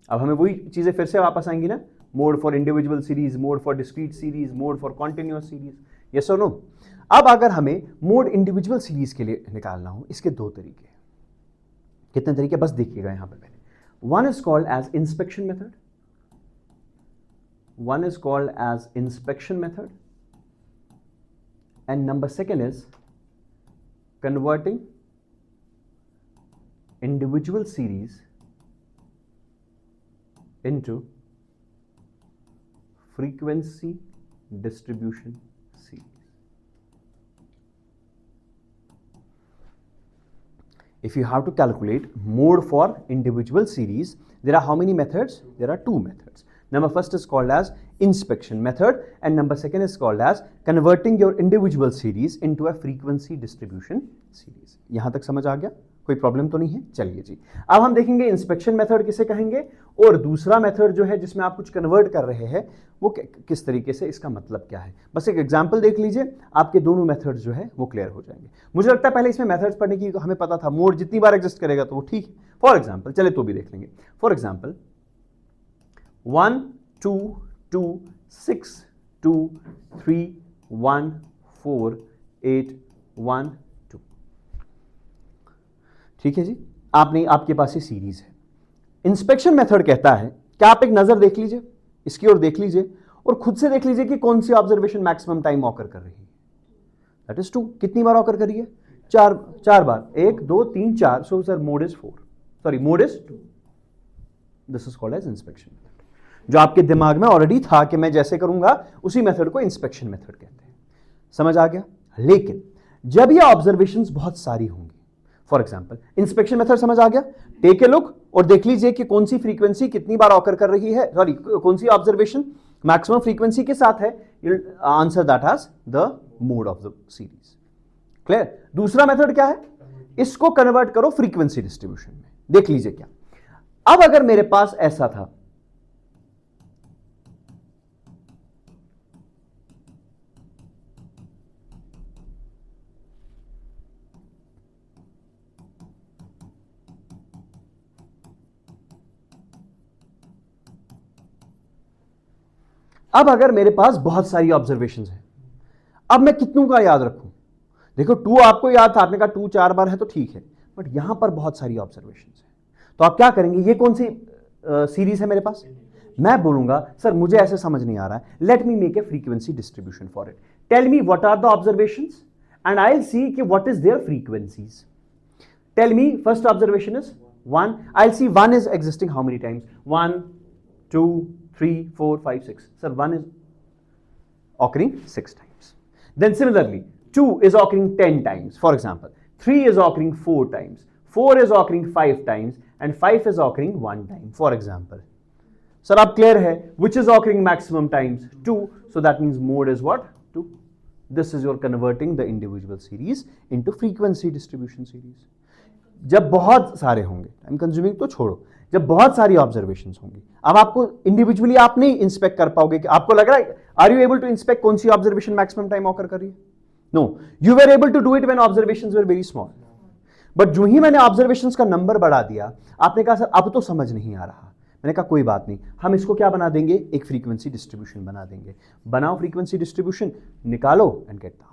अब हमें वही चीजें फिर से वापस आएंगी ना, mode for individual series, mode for discrete series, mode for continuous series, yes और नो। अब अगर हमें मोड इंडिविजुअल सीरीज के लिए निकालना हो, इसके 2 तरीके हैं। कितने तरीके? बस देखिएगा यहां पे पहले। One is called as inspection method, one is called as inspection method, and number 2 is converting individual series into frequency distribution series. If you have to calculate mode for individual series, there are how many methods? There are 2 methods. Number first is called as inspection method, and number 2 is called as converting your individual series into a frequency distribution series. यहां तक समझ आ गया? कोई problem तो नहीं है? चलिए जी, अब हम देखेंगे इंस्पेक्शन मेथड किसे कहेंगे, और दूसरा मेथड जो है जिसमें आप कुछ कन्वर्ट कर रहे हैं वो किस तरीके से, इसका मतलब क्या है। बस एक एग्जांपल देख लीजिए, आपके दोनों मेथड्स जो है वो क्लियर हो जाएंगे। मुझे लगता है पहले इसमें मेथड्स पढ़ने की हमें पता था, मोड जितनी बार एग्जिस्ट करेगा तो वो ठीक है। फॉर एग्जाम्पल, चले तो भी देख लेंगे। फॉर एग्जाम्पल 1 2 2 6 2 3 1 4 8 1 2, ठीक है जी। आपके पास ये सीरीज है। इंस्पेक्शन मेथड कहता है कि आप एक नजर देख लीजिए, इसकी ओर देख लीजिए, और खुद से देख लीजिए कि कौन सी ऑब्जर्वेशन मैक्सिमम टाइम ऑकर कर रही है, दैट इज 2। कितनी बार ऑकर करी है? 4 बार, 1 2 3 4, so sir mode is 4, sorry mode is 2। This is called as inspection method. जो आपके दिमाग में ऑलरेडी था कि मैं जैसे करूंगा उसी मेथड को इंस्पेक्शन मेथड कहते हैं। समझ आ गया? लेकिन जब ये ऑब्जर्वेशंस बहुत सारी होंगी, फॉर एग्जांपल इंस्पेक्शन मेथड समझ आ गया, टेक ए लुक और देख लीजिए कि कौन सी फ्रीक्वेंसी कितनी बार ऑकर कर रही है, सॉरी कौन सी ऑब्जर्वेशन मैक्सिमम फ्रीक्वेंसी के साथ है, answer that has the mode of the series. Clear? दूसरा मेथड क्या है, इसको कन्वर्ट करो फ्रीक्वेंसी डिस्ट्रीब्यूशन में। देख लीजिए क्या, अब अगर मेरे पास ऐसा था, अब अगर मेरे पास बहुत सारी ऑब्जर्वेशंस हैं, अब मैं कितनों का याद रखूं? देखो 2 आपको याद था, आपने कहा 2 4 बार है तो ठीक है, बट यहां पर बहुत सारी ऑब्जर्वेशंस हैं, तो आप क्या करेंगे? ये कौन सी सीरीज है मेरे पास? मैं बोलूंगा सर मुझे ऐसे समझ नहीं आ रहा है, let me make a frequency distribution for it, tell me what are the observations and I will see कि what is their frequencies. Tell me first observation is 1, I will see 1 is existing how many times, 1 2 3 4 5 6, sir 1 is occurring 6 times. Then similarly 2 is occurring 10 times, for example 3 is occurring 4 times, 4 is occurring 5 times and 5 is occurring 1 time, for example. Sir आप clear है which is occurring maximum times? 2, so that means mode is what? 2. This is your converting the individual series into frequency distribution series. जब बहुत सारे होंगे, time consuming तो छोड़ो, जब बहुत सारी ऑब्जर्वेशंस होंगी, अब आपको इंडिविजुअली आप नहीं इंस्पेक्ट कर पाओगे कि आपको लग रहा है, are you able to inspect कौन सी ऑब्जर्वेशन मैक्सिमम टाइम ऑकर कर रही है? No, you were able to do it when observations were very small, but जो ही मैंने ऑब्जर्वेशंस का नंबर बढ़ा दिया, आपने कहा सर अब तो समझ नहीं आ रहा, मैंने कहा कोई बात नहीं, हम इसको क्या बना देंगे, एक फ्रीक्वेंसी डिस्ट्रीब्यूशन बना देंगे। बनाओ फ्रीक्वेंसी डिस्ट्रीब्यूशन, निकालो एंड गेट द आंसर।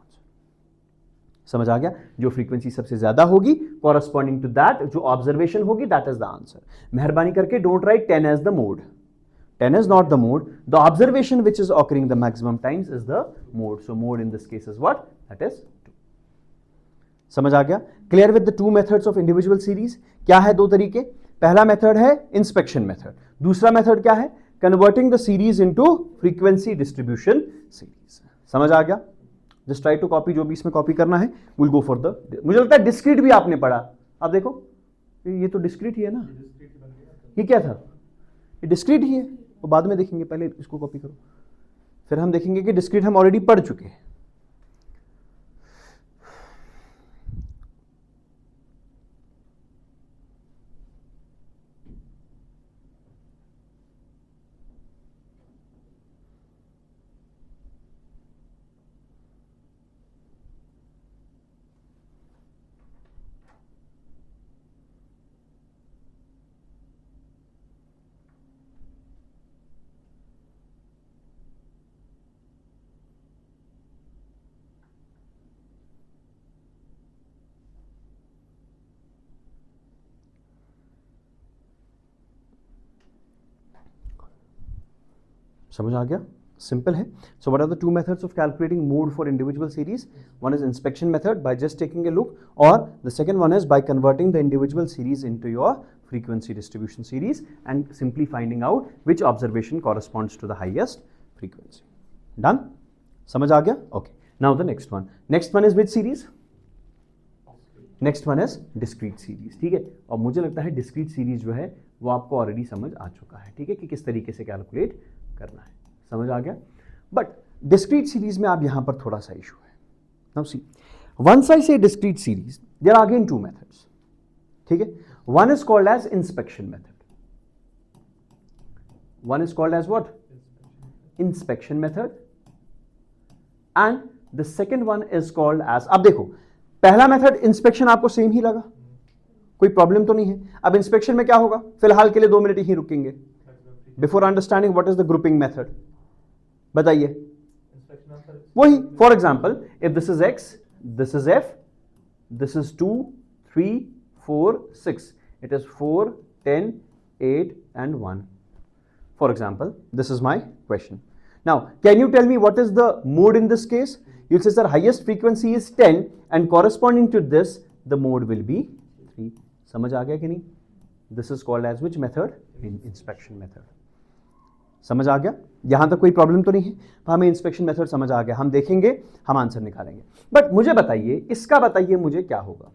समझ आ गया? जो फ्रीक्वेंसी सबसे ज्यादा होगी कॉरस्पॉन्डिंग टू दैट जो ऑब्जर्वेशन होगी, दैट इज द आंसर। मेहरबानी करके don't write 10 as the mode, 10 is not the mode, the observation which is occurring the maximum times is the mode, so mode in this case is what? That is 2. समझ आ गया? Clear with the 2 methods of individual series. क्या है 2 तरीके? पहला method है inspection method, दूसरा method क्या है? Converting the series into frequency distribution series. समझ आ गया? जस्ट ट्राई टू कॉपी, जो भी इसमें कॉपी करना है, विल गो फॉर द, मुझे लगता है डिस्क्रीट भी आपने पढ़ा, आप देखो ये तो डिस्क्रीट ही है ना, ये क्या था? ये डिस्क्रीट ही है, वो बाद में देखेंगे, पहले इसको कॉपी करो, फिर हम देखेंगे कि डिस्क्रीट हम ऑलरेडी पढ़ चुके हैं। समझ आ गया? सिंपल है। So what are the 2 methods of calculating mode for individual series? One is inspection method by just taking a look, और the second one is by converting the individual series into your frequency distribution series and simply finding out which observation corresponds to the highest frequency. Done? समझ आ गया? Okay. Now the next one. Next one is which series? Next one is discrete series. ठीक है? और मुझे लगता है discrete series जो है वो आपको ऑलरेडी समझ आ चुका है, ठीक है, कि किस तरीके से कैलकुलेट करना है। समझ आ गया? बट डिस्क्रीट सीरीज में आप यहां पर थोड़ा सा इशू है। Now see, once I say discrete series, there are again 2 methods, ठीक है। One is called as inspection method, one is called as what? Inspection method, and the second one is called as, अब देखो पहला method inspection आपको same ही लगा, कोई problem तो नहीं है। अब इंस्पेक्शन में क्या होगा? फिलहाल के लिए 2 मिनट ही रुकेंगे before understanding what is the grouping method. बताइए वही, for example if this is x, this is f, this is 2 3 4 6, it is 4 10 8 and 1, for example this is my question. Now can you tell me what is the mode in this case? You say sir highest frequency is 10 and corresponding to this the mode will be 3. समझ आ गया कि नहीं? This is called as which method? Inspection method. समझ आ गया? यहां तक कोई प्रॉब्लम तो नहीं है? हमें इंस्पेक्शन मेथड समझ आ गया, हम देखेंगे, हम आंसर निकालेंगे। बट मुझे बताइए, इसका बताइए मुझे क्या होगा।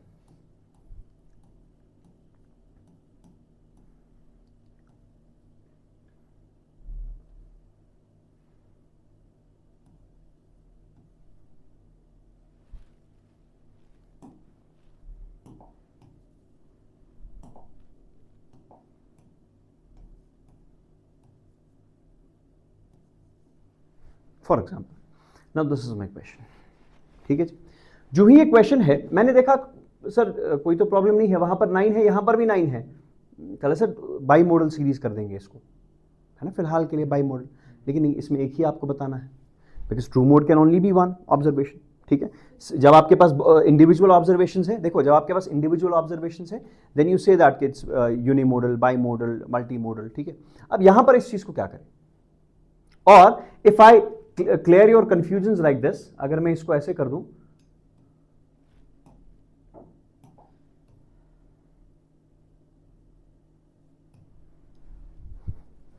For example, now this is my question, ठीक है जी। जो ही ये क्वेश्चन है, मैंने देखा सर कोई तो प्रॉब्लम नहीं है, वहां पर 9 है, यहां पर भी 9 है, चलो सर बाई मॉडल सीरीज कर देंगे इसको, है ना, फिलहाल के लिए बाई मॉडल। लेकिन नहीं, इसमें एक ही आपको बताना है, because true mode can only be one observation, ठीक है। जब आपके पास इंडिविजुअल ऑब्जर्वेशन है, देखो जब आपके पास इंडिविजुअल ऑब्जर्वेशन है, then you say that it's unimodal, bimodal, multimodal, ठीक है। अब यहां पर इस चीज को क्या करें, और if I clear your confusion like this, अगर मैं इसको ऐसे कर दूं,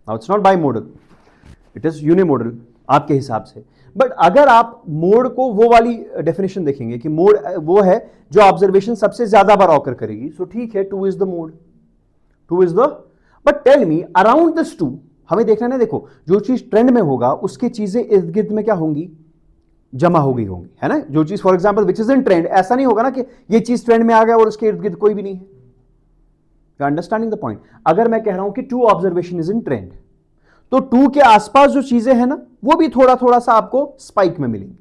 now it's not by model, it is यूनिमोडल आपके हिसाब से। बट अगर आप मोड को वो वाली डेफिनेशन देखेंगे कि मोड वो है जो ऑब्जर्वेशन सबसे ज्यादा बार ऑकर करेगी, सो ठीक है, 2 is the mode, 2 is the. But tell me around this 2, हमें देखना है, देखो जो चीज ट्रेंड में होगा उसकी चीजें इर्द गिर्द में क्या होंगी, जमा हो गई होंगी, है ना। जो चीज for example which is in trend, ऐसा नहीं होगा ना कि ये चीज ट्रेंड में आ गया और उसके इर्द गिर्द कोई भी नहीं है। You understanding the point? अगर मैं कह रहा हूं कि 2 ऑब्जर्वेशन इज इन ट्रेंड, तो 2 के आसपास जो चीजें हैं ना, वो भी थोड़ा थोड़ा सा आपको स्पाइक में मिलेंगी।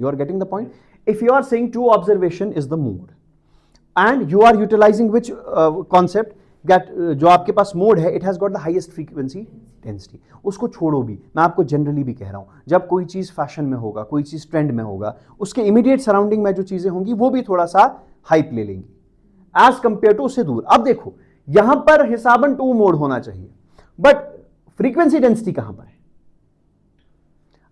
You are getting the point? If you are saying 2 observation is the mode, and you are utilising which concept, that जो आपके पास मोड है, it has got the highest frequency density. उसको छोड़ो भी, मैं आपको जनरली भी कह रहा हूं, जब कोई चीज फैशन में होगा, कोई चीज ट्रेंड में होगा, उसके इमीडिएट सराउंडिंग में जो चीजें होंगी वो भी थोड़ा सा हाइप ले लेंगी एज कंपेयर टू उससे दूर। अब देखो यहां पर हिसाबन 2 मोड होना चाहिए, बट फ्रीक्वेंसी डेंसिटी कहां पर है,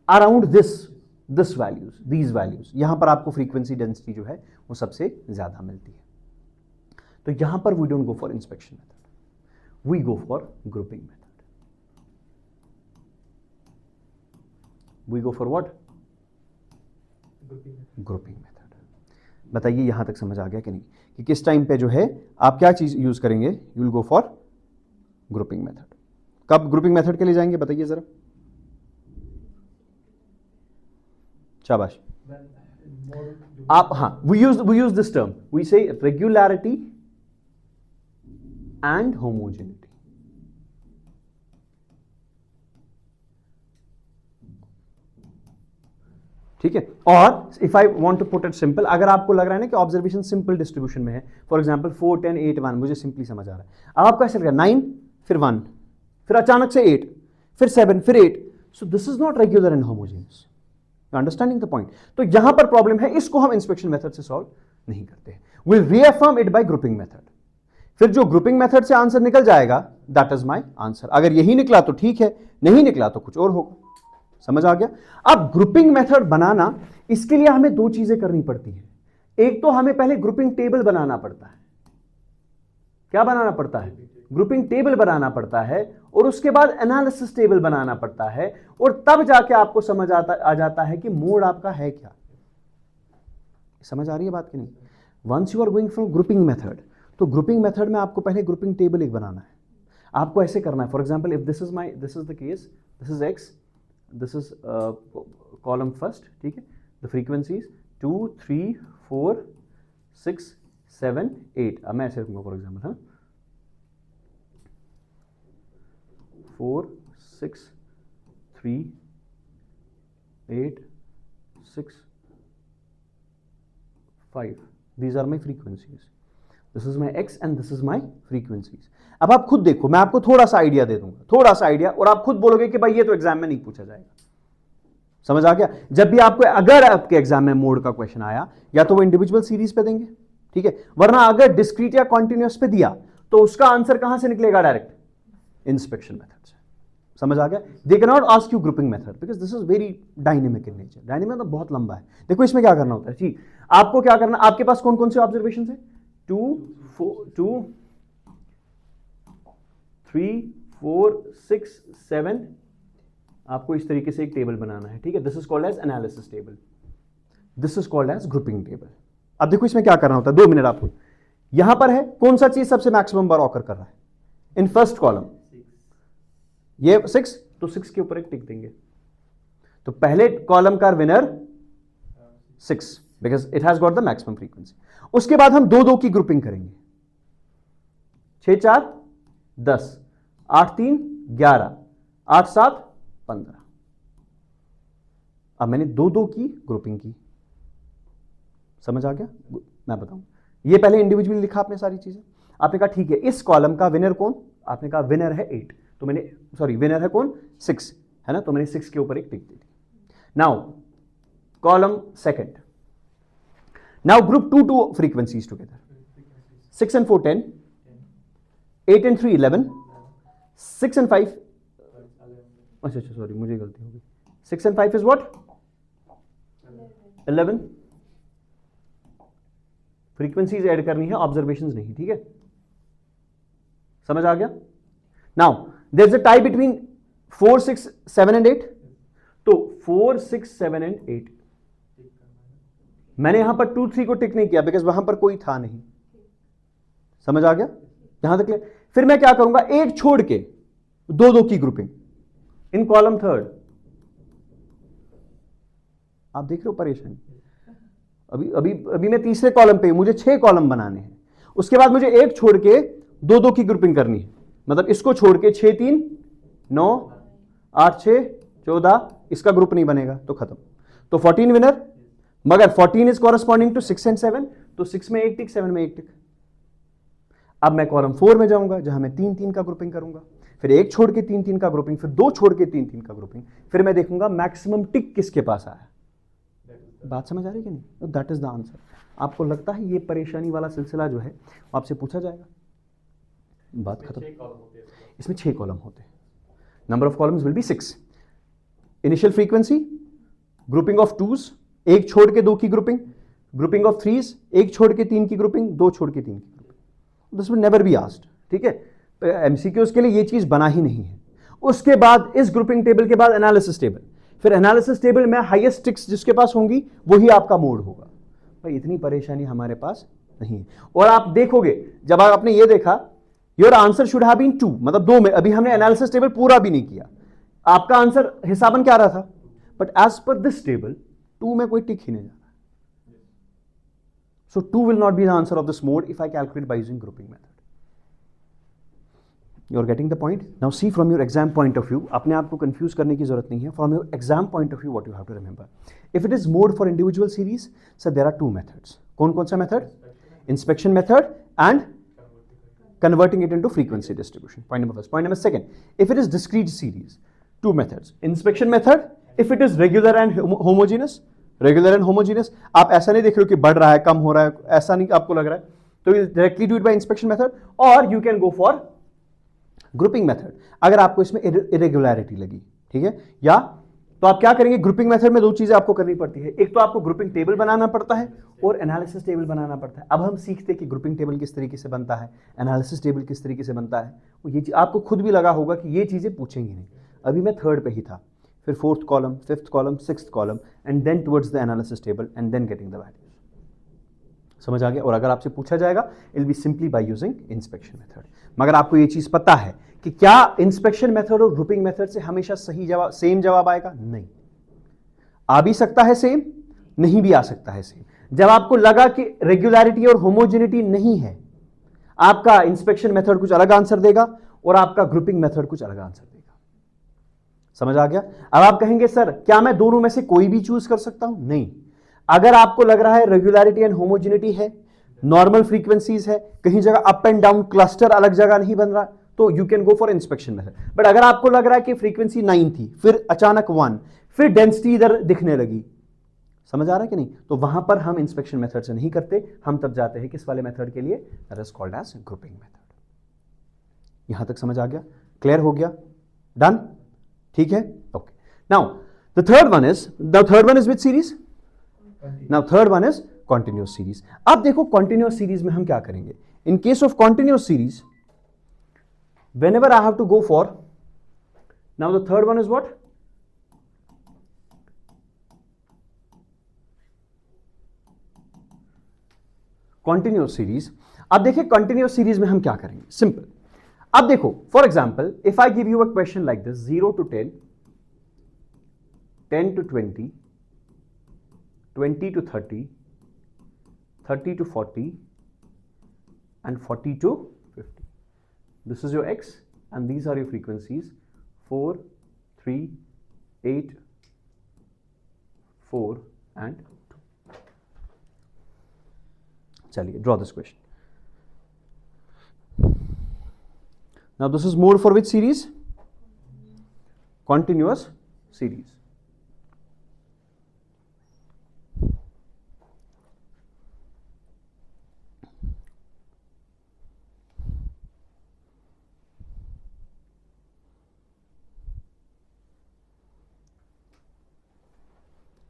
around this values, these values, यहां पर आपको फ्रीक्वेंसी डेंसिटी जो है वो सबसे ज्यादा मिलती है। तो यहां पर we don't go for inspection method, we go for grouping method. We go for what? Grouping method. बताइए यहां तक समझ आ गया कि नहीं, कि किस टाइम पे जो है आप क्या चीज यूज करेंगे, you will go for grouping method. कब ग्रुपिंग मेथड के लिए जाएंगे बताइए जरा, शाबाश। आप, हाँ, we use this term, we say regularity and homogeneity. ठीक है। और if I want to put it simple, अगर आपको लग रहा है ना कि ऑब्जर्वेशन सिंपल डिस्ट्रीब्यूशन में है, फॉर एग्जांपल 4 10 8 1, मुझे सिंपली समझ आ रहा है, अब आपको ऐसे लगा 9 फिर 1 फिर अचानक से 8 फिर 7 फिर 8, सो this is not regular and homogeneous. Understanding the point? तो यहां पर प्रॉब्लम है, इसको हम इंस्पेक्शन मेथड से सॉल्व नहीं करते, will reaffirm it by grouping method. फिर जो ग्रुपिंग मेथड से आंसर निकल जाएगा, दैट इज माय आंसर। अगर यही निकला तो ठीक है, नहीं निकला तो कुछ और होगा। समझ आ गया? अब ग्रुपिंग मेथड बनाना, इसके लिए हमें 2 चीजें करनी पड़ती है। एक तो हमें पहले ग्रुपिंग टेबल बनाना पड़ता है। क्या बनाना पड़ता है? ग्रुपिंग टेबल बनाना पड़ता है, और उसके बाद एनालिसिस टेबल बनाना पड़ता है, और तब जाके आपको समझ आ जाता है कि मोड आपका है क्या। समझ आ रही है बात कि नहीं? Once you are going from grouping method, तो ग्रुपिंग मेथड में आपको पहले ग्रुपिंग टेबल एक बनाना है। आपको ऐसे करना है, for example if this is the case, this is x, this is column first, ठीक है। द फ्रीक्वेंसीज 2 3 4 6 7 8, अब मैं ऐसे रखूंगा फॉर एग्जाम्पल, हाँ, 4 6 3 8 6 5, these are my frequencies, this is my x and this is my frequencies। अब आप खुद देखो, मैं आपको थोड़ा सा आइडिया दे दूंगा, थोड़ा सा आइडिया, और आप खुद बोलोगे कि भाई ये तो एग्जाम में नहीं पूछा जाएगा। समझ आ गया? जब भी आपको, अगर आपके एग्जाम में मोड का क्वेश्चन आया, या तो वो इंडिविजुअल सीरीज पे देंगे, ठीक है, वरना अगर डिस्क्रीट या कॉन्टिन्यूअस पे दिया, तो उसका आंसर कहां से निकलेगा? डायरेक्ट इंस्पेक्शन मेथड से। समझ आ गया? They can not ask you grouping method because this is very dynamic in nature. Dynamic तो बहुत लंबा है। देखो इसमें क्या करना होता है जी, आपको क्या करना, आपके पास कौन कौन से ऑब्जर्वेशन है? 2 3 4 6 7, आपको इस तरीके से एक टेबल बनाना है, ठीक है। This is called as analysis table, this is called as grouping table. अब देखो इसमें क्या करना होता है, 2 मिनट आपको। यहां पर है कौन सा चीज सबसे मैक्सिमम बार ऑकर कर रहा है इन फर्स्ट कॉलम, ये 6, तो 6 के ऊपर एक टिक देंगे। तो पहले कॉलम का winner 6 because it has got the maximum frequency. उसके बाद हम 2 2 की ग्रुपिंग करेंगे, 6 4 10, 8 3 11, 8 7 15। अब मैंने 2 2 की ग्रुपिंग की, समझ आ गया? मैं बताऊं, ये पहले इंडिविजुअली लिखा आपने सारी चीजें, आपने कहा ठीक है इस कॉलम का विनर कौन, आपने कहा विनर है 8, तो मैंने सॉरी विनर है कौन 6 है ना, तो मैंने 6 के ऊपर एक टिक दे दी। Now column second, now group 2 2 frequencies together, 6 and 4 10, 8 and 3 11, 6 and 5 अच्छा सॉरी मुझे गलती हो गई, 6 and 5 is what 11। Frequencies add करनी है, ऑब्जर्वेशंस नहीं, ठीक है, समझ आ गया? Now there is a tie between 4 6 7 and 8, तो 4 6 7 and 8 मैंने यहां पर 2 3 को टिक नहीं किया बिकॉज वहां पर कोई था नहीं, समझ आ गया यहां तक? फिर मैं क्या करूंगा, एक छोड़ के 2 2 की ग्रुपिंग इन कॉलम थर्ड। आप देख रहे हो परेशानी, अभी अभी अभी मैं तीसरे कॉलम पे, मुझे 6 कॉलम बनाने हैं, उसके बाद मुझे एक छोड़ के 2 2 की ग्रुपिंग करनी है, मतलब इसको छोड़ के 6 3 9 8 6 14, इसका ग्रुप नहीं बनेगा तो खत्म, तो 14 विनर, मगर 14 इज कॉरेस्पॉन्डिंग टू 6 and 7, तो 6 में एक टिक 7 में एक टिक। अब मैं कॉलम 4 में जाऊंगा जहां मैं 3 3 का ग्रुपिंग करूंगा, फिर एक छोड़ के 3 3 का ग्रुपिंग, फिर 2 छोड़ के 3 3 का ग्रुपिंग, फिर मैं देखूंगा मैक्सिमम टिक किसके पास आया। बात समझ आ रही है कि नहीं? That is the answer. आपको लगता है ये परेशानी वाला सिलसिला जो है आपसे पूछा जाएगा, बात खत्म। इसमें 6 कॉलम होते हैं, number of columns will be 6। Initial frequency, grouping of 2s, एक छोड़ के 2 की ग्रुपिंग, ग्रुपिंग ऑफ 3s, एक छोड़ के 3 की ग्रुपिंग, 2 छोड़ के 3 की grouping. This will never be asked, ठीक है, एमसीक्यूज के लिए ये चीज बना ही नहीं है। उसके बाद इस ग्रुपिंग टेबल के बाद एनालिसिस टेबल, फिर एनालिसिस टेबल में हाईएस्ट टिक्स जिसके पास होंगी वही आपका मोड होगा। भाई इतनी परेशानी हमारे पास नहीं है। और आप देखोगे जब आपने ये देखा, your answer should have been 2, मतलब 2 में, अभी हमने एनालिसिस टेबल पूरा भी नहीं किया, आपका आंसर हिसाबन क्या रहा था, but as per this table 2 में कोई टिक ही नहीं जा रहा। So 2 will not be the answer of this mode if I calculate by using grouping method. You are getting the point? Now see from your exam point of view, अपने आप को confuse करने की जरूरत नहीं है। From your exam point of view, what you have to remember, if it is mode for individual series, so there are 2 methods. कौन सा method? Inspection method and converting it into frequency distribution. Point number first. Point number second, if it is discrete series, 2 methods. Inspection method, if it is regular and homogeneous, regular and homogeneous, आप ऐसा नहीं देख रहे हो कि बढ़ रहा है, कम हो रहा है, ऐसा नहीं आपको लग रहा है, तो you directly do it by inspection method, or you can go for grouping method अगर आपको इसमें इरेगुलरिटी लगी, ठीक है, या तो आप क्या करेंगे, ग्रुपिंग मेथड में 2 चीजें आपको करनी पड़ती है, एक तो आपको ग्रुपिंग टेबल बनाना पड़ता है और एनालिसिस टेबल बनाना पड़ता है। अब हम सीखते हैं कि ग्रुपिंग टेबल किस तरीके से बनता है, एनालिसिस टेबल किस तरीके से बनता है। ये आपको खुद भी लगा होगा कि ये चीजें पूछेंगे नहीं, अभी मैं 3rd पे ही था, फिर 4th column, 5th column, 6th column, and then towards the analysis table and then getting the values. समझ आ गया? और अगर आपसे पूछा जाएगा it will be simply by using inspection method. मगर आपको ये चीज पता है कि क्या इंस्पेक्शन मेथड और ग्रुपिंग मेथड से हमेशा सही जवाब, सेम जवाब आएगा? नहीं, आ भी सकता है सेम, नहीं भी आ सकता है सेम। जब आपको लगा कि रेगुलरिटी और होमोजेनिटी नहीं है, आपका इंस्पेक्शन मेथड कुछ अलग आंसर देगा और आपका ग्रुपिंग मेथड कुछ अलग आंसर देगा। समझ आ गया? अब आप कहेंगे सर क्या मैं दोनों में से कोई भी चूज कर सकता हूं? नहीं, अगर आपको लग रहा है रेगुलरिटी एंड होमोजेनिटी है, नॉर्मल फ्रीक्वेंसीज है, कहीं जगह अप एंड डाउन क्लस्टर अलग जगह नहीं बन रहा, तो you can go for inspection method. But अगर आपको लग रहा है कि फ्रीक्वेंसी 9 थी, फिर अचानक 1, फिर डेंसिटी इधर दिखने लगी, समझ आ रहा है कि नहीं, तो वहां पर हम इंस्पेक्शन मेथड से नहीं करते, हम तब जाते हैं किस वाले मेथड के लिए, that is called as grouping method. यहां तक समझ आ गया? क्लियर हो गया? डन? ठीक है, okay. Now the third one is which series? Now third one is continuous series. अब देखो कॉन्टिन्यूअस सीरीज में हम क्या करेंगे, इन case of continuous series whenever I have to go for, now the third one is what? Continuous series. अब देखिए continuous series में हम क्या करेंगे, सिंपल. अब देखो, for example if I give you a question like this 0 to 10, 10 to 20, 20 to 30, 30 to 40, and 40 to 50. This is your x and these are your frequencies 4, 3, 8, 4 and 2. चलिए, draw this question. Now this is mode for which series? Continuous series.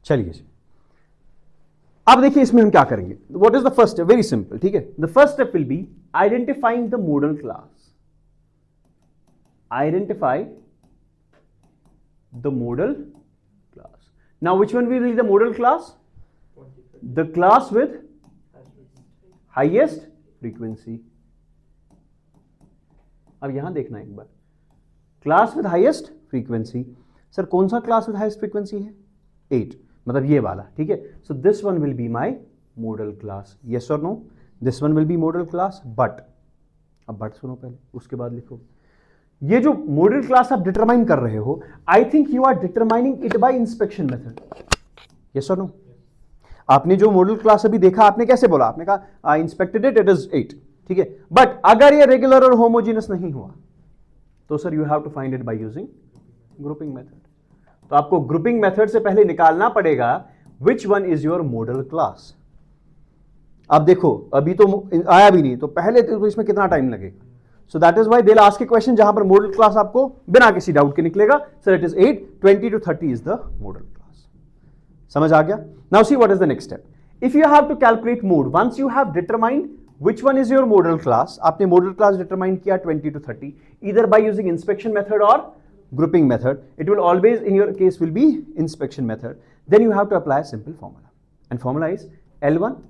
चलिए, अब देखिए इसमें हम क्या करेंगे. What is the first step? Very simple, ठीक है. The first step will be identifying the model class. Identify the model class. Now which one will be the model class? The class with highest frequency. अब यहां देखना एक बार, class with highest frequency. Sir कौन सा class with highest frequency है? 8, मतलब ये वाला, ठीक है. So this one will be my model class. Yes और no? This one will be model class. But, अब बट सुनो पहले, उसके बाद लिखो. ये जो मॉडल क्लास आप डिटरमाइन कर रहे हो, I think you are determining it by inspection method. Yes और नो? आपने जो मॉडल क्लास अभी देखा, आपने कैसे बोला? आपने कहा आई इंस्पेक्टेड इट, इट इज 8, ठीक है. बट अगर ये रेगुलर और होमोजीनियस नहीं हुआ तो sir you have to find it by using grouping method. तो आपको ग्रुपिंग मेथड से पहले निकालना पड़ेगा which one is your modal class. अब देखो, अभी तो आया भी नहीं, तो पहले तो इसमें कितना टाइम लगेगा. So that is why they'll ask a question जहां पर मॉडल क्लास आपको बिना किसी डाउट के निकलेगा. Sir it is 8, 20 to 30 is the model class. समझ आ गया? Now see what is the next step. If you have to calculate mode, once you have determined which one is your model class, आपने model class determine किया 20 to 30, either by using inspection method or grouping method. It will always, in your case, will be inspection method. Then you have to apply a simple formula, and formula is L1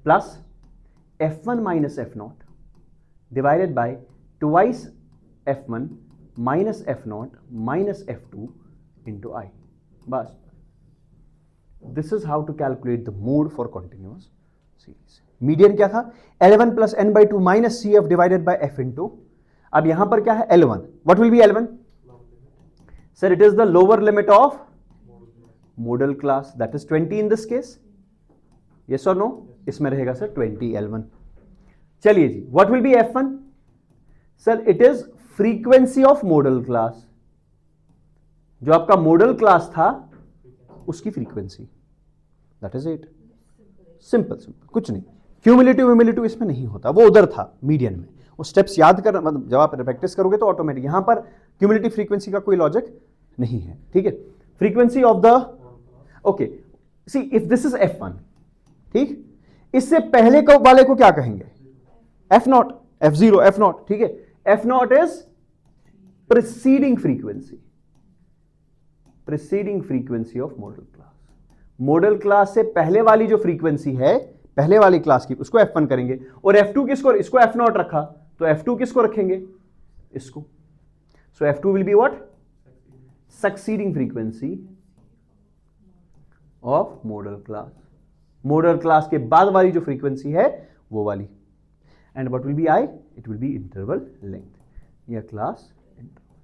plus F1 minus F0 divided by twice F1 minus F0 minus F2 into I. बस. This is how to calculate the mode for continuous series. Median क्या था? L1 plus n by 2 minus CF divided by F into. अब यहां पर क्या है? L1. What will be L1? Sir, it is the lower limit of modal class. That is 20 in this case. Yes or no? इसमें रहेगा sir 20 L1. चलिए जी, what will be F1? Sir it is frequency of model class. जो आपका model class था उसकी frequency, that is it. Simple simple, कुछ नहीं. क्यूमुलेटिव इसमें नहीं होता, वो उधर था मीडियन में. वो स्टेप्स याद कर, मतलब जब आप प्रैक्टिस करोगे तो ऑटोमेटिक. यहां पर क्यूमुलेटिव फ्रीक्वेंसी का कोई लॉजिक नहीं है, ठीक है. Frequency of the, okay, see if this is F1, ठीक, इससे पहले को वाले को क्या कहेंगे? F0, F0, F0, ठीक है. F0 is preceding frequency of model class. Model class से पहले वाली जो फ्रीक्वेंसी है, पहले वाली क्लास की, उसको F1 करेंगे. और F2 किसको? इसको F0 रखा, तो F2 किसको रखेंगे? इसको. So F2 will be what? Succeeding frequency of model class. Model class के बाद वाली जो फ्रीक्वेंसी है वो वाली. And what will be I? It will be interval length. या क्लास इंटरवल.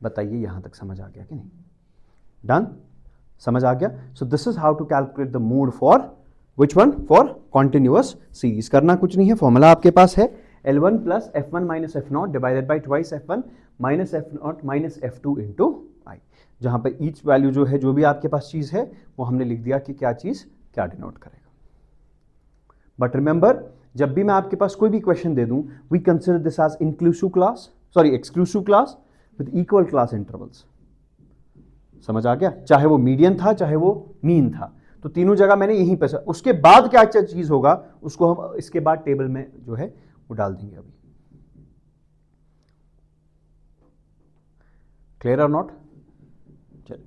बताइए यहां तक समझ आ गया कि नहीं? डन? समझ आ गया? So this is how to calculate the mode for which one? For continuous series. करना कुछ नहीं है, फॉर्मूला आपके पास है L1 plus F1 minus F0 divided by twice F1 minus F0 minus F2 into I. जहां पर ईच वैल्यू जो है, जो भी आपके पास चीज है, वो हमने लिख दिया कि क्या चीज क्या डिनोट करेगा. बट रिमेंबर, जब भी मैं आपके पास कोई भी क्वेश्चन दे दूं, we consider this as inclusive class, sorry exclusive class with equal class intervals. समझ आ गया? चाहे वो मीडियन था, चाहे वो मीन था. तो तीनों जगह मैंने यहीं पे, उसके बाद क्या चीज होगा उसको हम इसके बाद टेबल में जो है वो डाल देंगे अभी। क्लियर और नॉट? चलिए,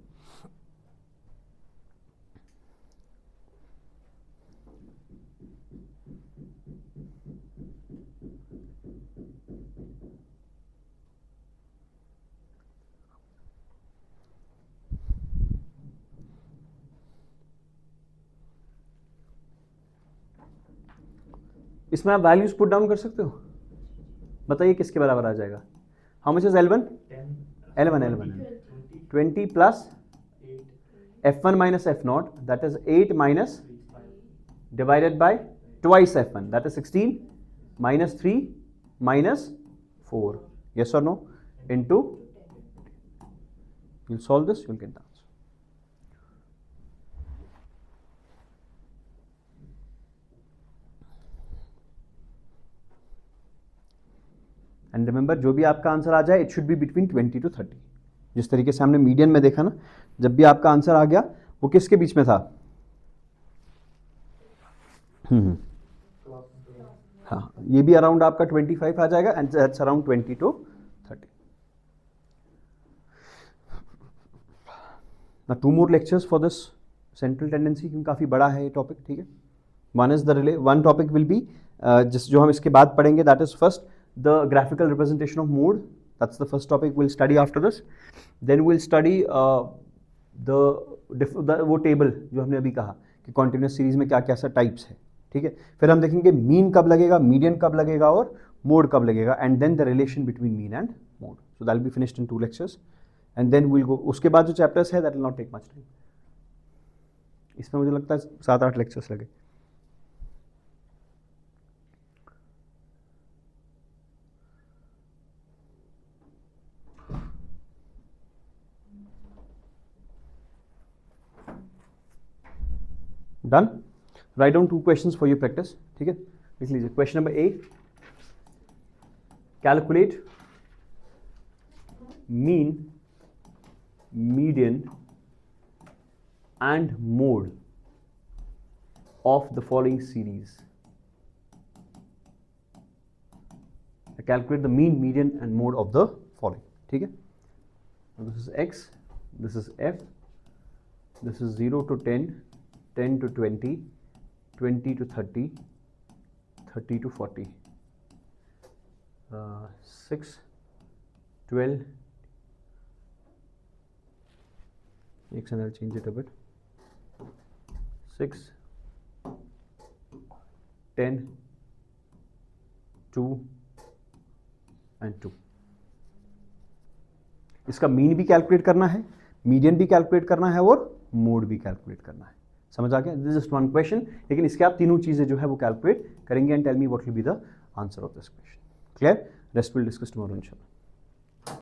इसमें आप वैल्यूज पुट डाउन कर सकते हो, बताइए किसके बराबर आ जाएगा? How much is L1? 20 plus F1 minus F0, that is 8 minus divided by twice F1, that is 16 minus 3 minus 4, yes or no, into, you'll solve this, you'll get the answer. And remember, जो भी आपका answer आ जाए it should be between 20 to 30। जिस तरीके से हमने median में देखा ना, जब भी आपका आंसर आ गया वो किसके बीच में था? हाँ, ये भी अराउंड आपका 25 आ जाएगा एंड दैट्स अराउंड 20 to 30। ना 2 more lectures for this central tendency, क्योंकि काफ़ी बड़ा है ये टॉपिक, ठीक है। वन टॉपिक विल बी जिस जो हम इसके बाद पढ़ेंगे, that is first the graphical representation of mode. That's the first topic we'll study after this. Then we'll study वो टेबल जो हमने अभी कहा कि कॉन्टिन्यूस सीरीज में क्या क्या सा टाइप्स है, ठीक है। फिर हम देखेंगे मीन कब लगेगा, मीडियन कब लगेगा और मोड कब लगेगा, and then the relation between mean and mode. So that will be finished in 2 lectures and then will go, उसके बाद जो चैप्टर्स है that will not take much time. इसमें मुझे लगता है 7-8 lectures लगे। Done? Right down 2 questions for your practice, ठीक है। लिख लीजिए। Question number A, calculate mean, median and mode of the following series. Calculate the mean, median and mode of the following, ठीक है। This is X, this is F, this is 0 to 10, 10 to 20, 20 to 30, 30 to 40, 6, 12, and I'll change it a bit, 6, 10, 2 and 2। इसका mean भी calculate करना है, median भी calculate करना है और मोड भी कैलकुलेट करना है। समझ आ गया? दिस जस्ट 1 क्वेश्चन, लेकिन इसके आप तीनों चीजें जो है वो कैलकुलेट करेंगे and tell me what will be the answer of this question. Clear? Rest will discuss tomorrow इंशाल्लाह।